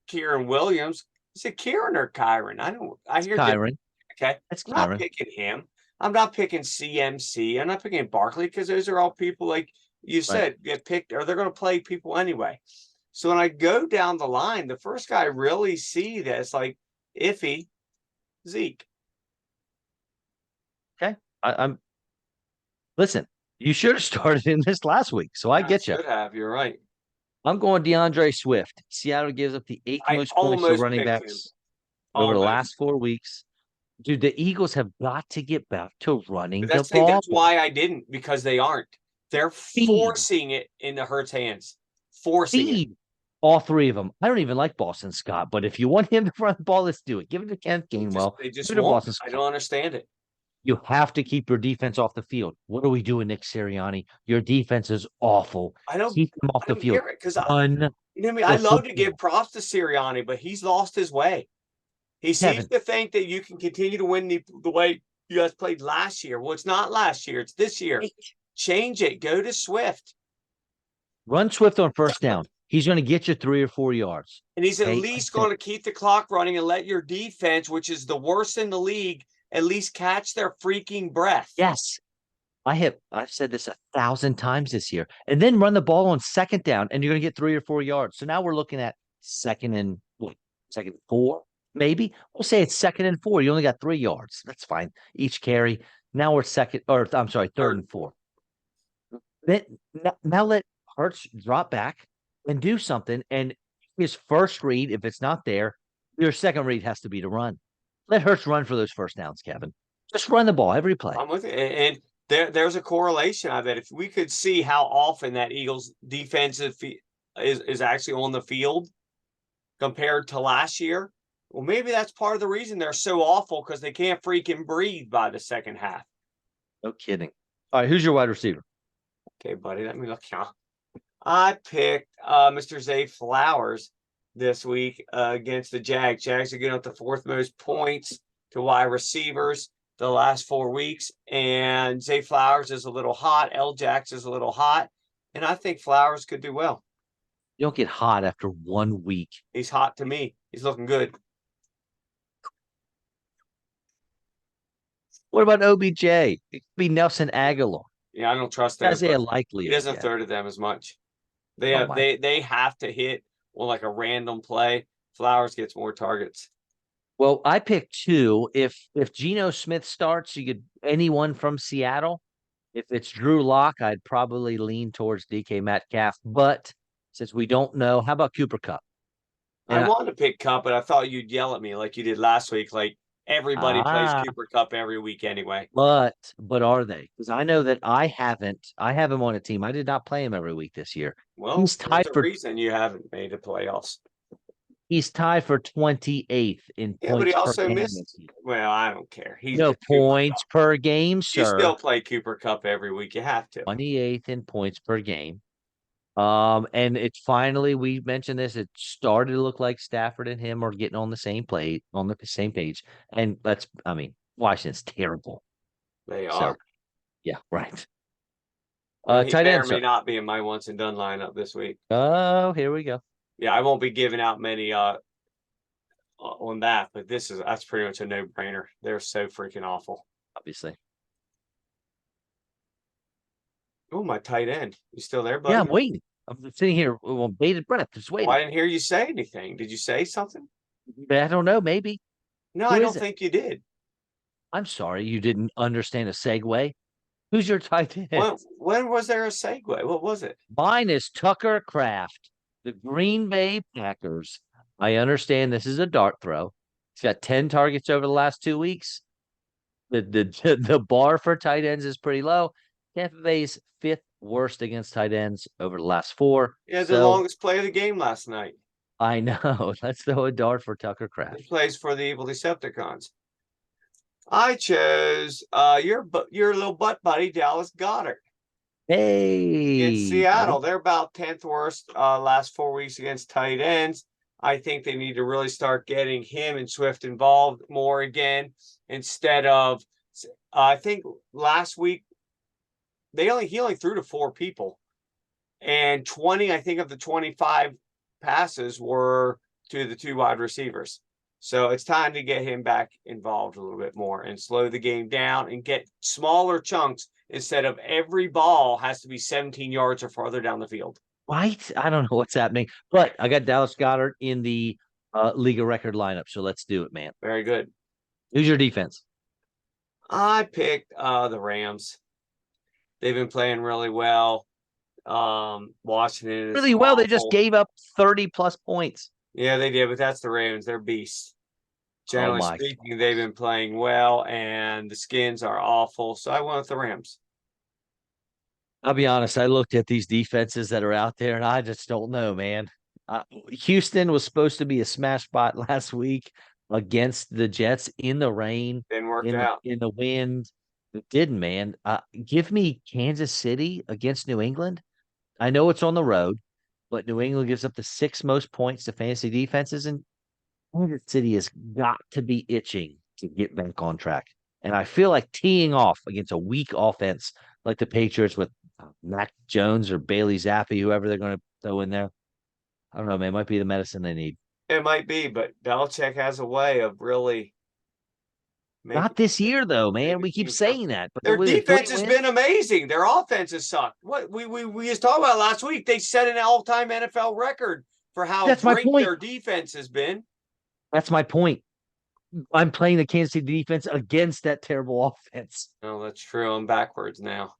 Kieran Williams. Is it Kieran or Kyron? I hear different. Kyron. Okay. That's I'm not Kyron. picking him. I'm not picking CMC. I'm not picking Barkley because those are all people like you Right. said get picked or they're going to play people anyway. So when I go down the line, the first guy I really see that's like iffy, Zeke. Okay. I'm listen. You should have started in this last week, so I I get you. should have. You're right. I'm going DeAndre Swift. Seattle gives up the eighth I most points to almost running picked him. backs over the Almost. last 4 weeks. Dude, the Eagles have got to get back to running the ball. That's why I didn't because they aren't. They're Feed, forcing it into Hurt's hands. Forcing it. feed all three of them. I don't even like Boston Scott, but if you want him to run the ball, let's do it. Give it to Kent Gainwell. They just Give it to won't. Boston I Scott. don't understand it. You have to keep your defense off the field. What are we doing, Nick Sirianni? Your defense is awful. Keep them off I the don't field. get it because Run you know what I mean. I the love to give football. props to Sirianni, but he's lost his way. He seems Kevin, to think that you can continue to win the way you guys played last year. Well, it's not last year; it's this year. Change it. Go to Swift, run Swift on first down. He's going to get you 3 or 4 yards. and he's at Okay. least going to keep the clock running and let your defense, which is the worst in the league, at least catch their freaking breath. Yes. I've said this 1,000 times this year. And then run the ball on second down, and you're going to get 3 or 4 yards. So now we're looking at second and 4, maybe. We'll say it's 2nd and 4. You only got 3 yards. That's fine. Each carry. Now we're third and 4. Then now let Hurts drop back and do something. And his first read, if it's not there, your second read has to be to run. Let Hurts run for those first downs, Kevin. Just run the ball every play. I'm with it. And there's a correlation. I bet if we could see how often that Eagles defensive is actually on the field compared to last year, well, maybe that's part of the reason they're so awful because they can't freaking breathe by the second half. No kidding. All right, who's your wide receiver? Okay, buddy, let me look. I picked Mr. Zay Flowers this week against the Jags. Jags are getting up to fourth most points to wide receivers the last 4 weeks. And Zay Flowers is a little hot. L. Jax is a little hot. And I think Flowers could do well. You don't get hot after 1 week. He's hot to me. He's looking good. What about OBJ? It could be Nelson Aguilar. Yeah, I don't trust those. Isaiah Likely He doesn't again. throw to them as much. Oh my. They have to hit on like a random play. Flowers gets more targets. Well, I picked two. If Geno Smith starts, you could anyone from Seattle. If it's Drew Lock, I'd probably lean towards DK Metcalf. But since we don't know, how about Cooper Cup? I wanted to pick Cup, but I thought you'd yell at me like you did last week. Like everybody plays Cooper Cup every week anyway. But are they? Because I know that I have him on a team. I did not play him every week this year. Well, He's tied there's a for reason you haven't made the playoffs. He's tied for 28th in Yeah, but he points per also game. missed. Well, I don't care. He's No points per game, You sir. still play Cooper Cup every week. You have to. 28th in points per game. And it's finally, we mentioned this, it started to look like Stafford and him are getting on the same page. And Washington's terrible. They So, are. yeah, right. Well, he Tight may end, or may sir. not be in my once and done lineup this week. Oh, here we go. Yeah, I won't be giving out many on that, but that's pretty much a no brainer. They're so freaking awful. Obviously. Oh, my tight end. You still there, Yeah, I'm buddy? waiting. I'm just sitting here on bated breath, just Well, I waiting. didn't hear you say anything. Did you say something? I don't know. Maybe. No, I Who is don't it? think you did. I'm sorry, you didn't understand a segue. Who's your tight end? When was there a segue? What was it? Mine is Tucker Kraft, the Green Bay Packers. I understand this is a dart throw. He's got 10 targets over the last 2 weeks. The bar for tight ends is pretty low. Tampa Bay's fifth worst against tight ends over the last four. Yeah, the So longest play of the game last night. I know. Let's throw a dart for Tucker He Kraft. plays for the evil Decepticons. I chose your little butt buddy, Dallas Goddard. Against Hey, Seattle. buddy. They're about 10th worst last 4 weeks against tight ends. I think they need to really start getting him and Swift involved more again instead of I think last week he only threw to 4 people, and 20 I think of the 25 passes were to the 2 wide receivers. So it's time to get him back involved a little bit more and slow the game down and get smaller chunks instead of every ball has to be 17 yards or farther down the field. Right? I don't know what's happening, but I got Dallas Goddard in the league of record lineup. So let's do it, man. Very good. Who's your defense? I picked the Rams. They've been playing really well. Washington is Really well. They just awful. gave up 30 plus points. Yeah, they did, but that's the Ravens. They're beasts. Oh Generally my. speaking, they've been playing well, and the Skins are awful. So I went with the Rams. I'll be honest. I looked at these defenses that are out there, and I just don't know, man. Houston was supposed to be a smash spot last week against the Jets in the rain, Didn't work out. in the wind. It didn't, man. Give me Kansas City against New England. I know it's on the road, but New England gives up the sixth most points to fantasy defenses, and Kansas City has got to be itching to get back on track. And I feel like teeing off against a weak offense like the Patriots with Mac Jones or Bailey Zappi, whoever they're going to throw in there. I don't know, man. It might be the medicine they need. It might be, but Belichick has a way of really Not making this year, though, man. making We keep teams come. saying that, but Their with it, three defense has wins. been amazing. Their offenses suck. What we just talked about last week. They set an all-time NFL record for how That's my great point. their defense has been. That's my point. I'm playing the Kansas City defense against that terrible offense. Oh, that's true. I'm backwards now.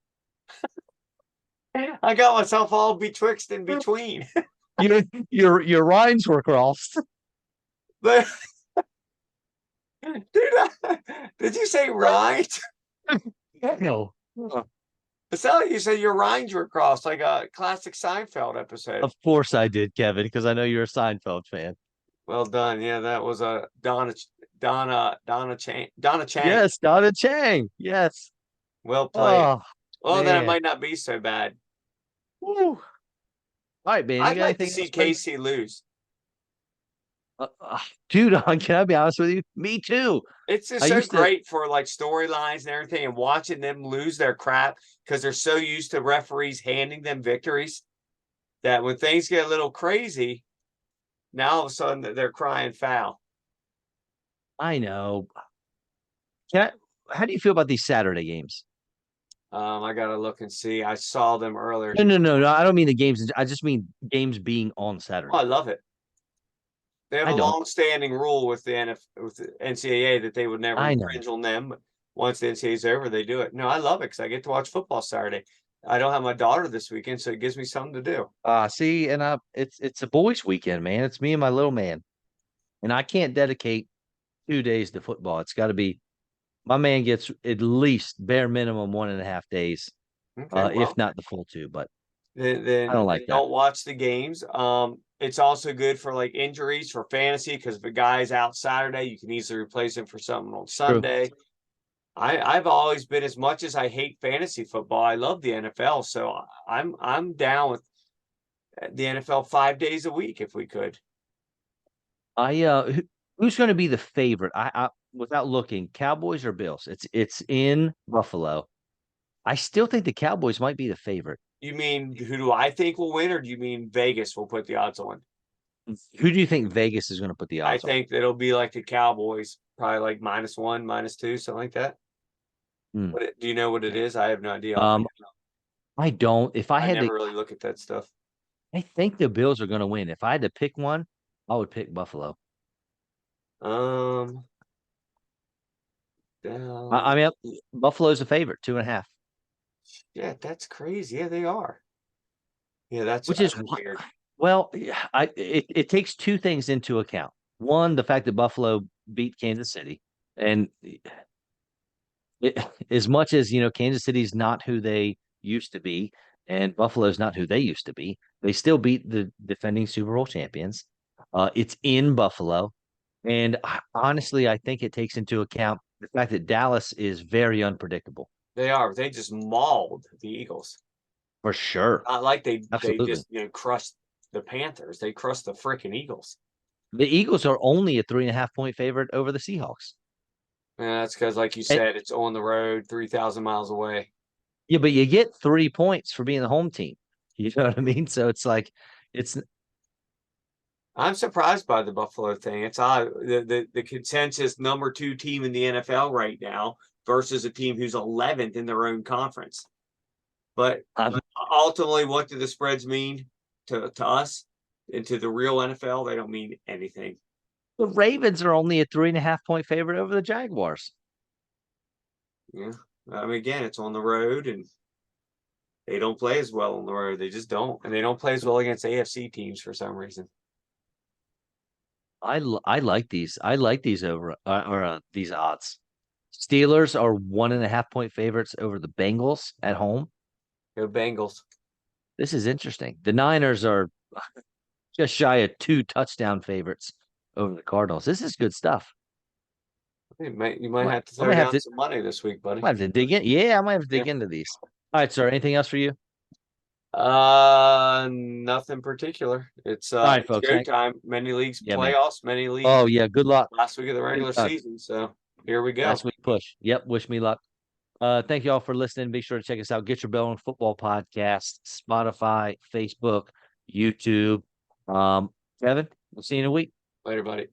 I got myself all betwixt and between. You know, your lines were crossed. But did you say right? No. It sounded like you said your lines were crossed, like a classic Seinfeld episode. Of course I did, Kevin, because I know you're a Seinfeld fan. Well done. Yeah, that was a Donna Chang. Yes, Donna Chang. Yes. Well played. Oh Well, then it man. might not be so bad. Woo. All right, man. You I'd got like to anything see else, buddy? Casey lose. Dude, can I be honest with you? Me too. It's just I so used to. great for like storylines and everything, and watching them lose their crap because they're so used to referees handing them victories that when things get a little crazy, now all of a sudden they're crying foul. I know. Can how do you feel about these Saturday games? I gotta look and see. I saw them earlier. No, no, no, no. I don't mean the games. I just mean games being on Oh, I Saturday. love it. They have I a don't. long-standing rule with the with the NCAA that they would never I know. infringe on them. But once the NCAA is over, they do it. No, I love it because I get to watch football Saturday. I don't have my daughter this weekend, so it gives me something to do. See, and it's a boys' weekend, man. It's me and my little man, and I can't dedicate 2 days to football. It's got to be my man gets at least bare minimum 1.5 days, Okay, if well, not the full two. But then I don't like that. don't watch the games. It's also good for like injuries for fantasy because if a guy's out Saturday, you can easily replace him for something on True. Sunday. I've always been, as much as I hate fantasy football, I love the NFL. So I'm down with the NFL 5 days a week if we could. Who's going to be the favorite? I without looking, Cowboys or Bills? It's in Buffalo. I still think the Cowboys might be the favorite. You mean who do I think will win, or do you mean Vegas will put the odds on? Who do you think Vegas is going to put the I odds on? think it'll be like the Cowboys, probably like -1, -2, something like that. Hmm. Do you know what it Okay. is? I have no idea. Um, I don't. If I I had to, never really look at that stuff. I think the Bills are going to win. If I had to pick one, I would pick Buffalo. Um, I Dallas. mean, Buffalo's a favorite, 2.5, Yeah, that's crazy. Yeah, they are. Yeah, that's which is weird. well, yeah, it takes two things into account. One, the fact that Buffalo beat Kansas City, and it, as much as Kansas City's not who they used to be, and Buffalo's not who they used to be, they still beat the defending Super Bowl champions. It's in Buffalo, and honestly, I think it takes into account the fact that Dallas is very unpredictable. They are. They just mauled the Eagles. For sure. Not like they Absolutely. just crushed the Panthers. They crushed the freaking Eagles. The Eagles are only a 3.5 point favorite over the Seahawks. Yeah, that's because, like you And, said, it's on the road, 3,000 miles away. yeah, but you get 3 points for being the home team. You know what I mean? So it's like it's I'm surprised by the Buffalo thing. It's odd. The consensus number 2 team in the NFL right now versus a team who's 11th in their own conference. But I'm, ultimately, what do the spreads mean to us and to the real NFL? They don't mean anything. the Ravens are only a 3.5 point favorite over the Jaguars. Yeah. I mean, again, it's on the road and they don't play as well on the road. They just don't. And they don't play as well against AFC teams for some reason. I like these. I like these over or these odds. Steelers are 1.5 point favorites over the Bengals at home. Go Bengals. This is interesting. The Niners are just shy of 2 touchdown favorites over the Cardinals. This is good stuff. You might I have to throw might have down to some money this week, might buddy. have to dig in. Yeah, I might have to Yeah. dig into these. All right, sir. Anything else for you? Nothing particular. It's All right, it's folks. go time. Many leagues Yeah, man. playoffs, many Oh, leagues yeah. Good luck. last week of the regular season. So here we go. Last week push. Yep. Wish me luck. Thank you all for listening. Be sure to check us out. Get Your Bell on Football Podcast, Spotify, Facebook, YouTube. Um, Kevin, we'll see you in a week. Later, buddy.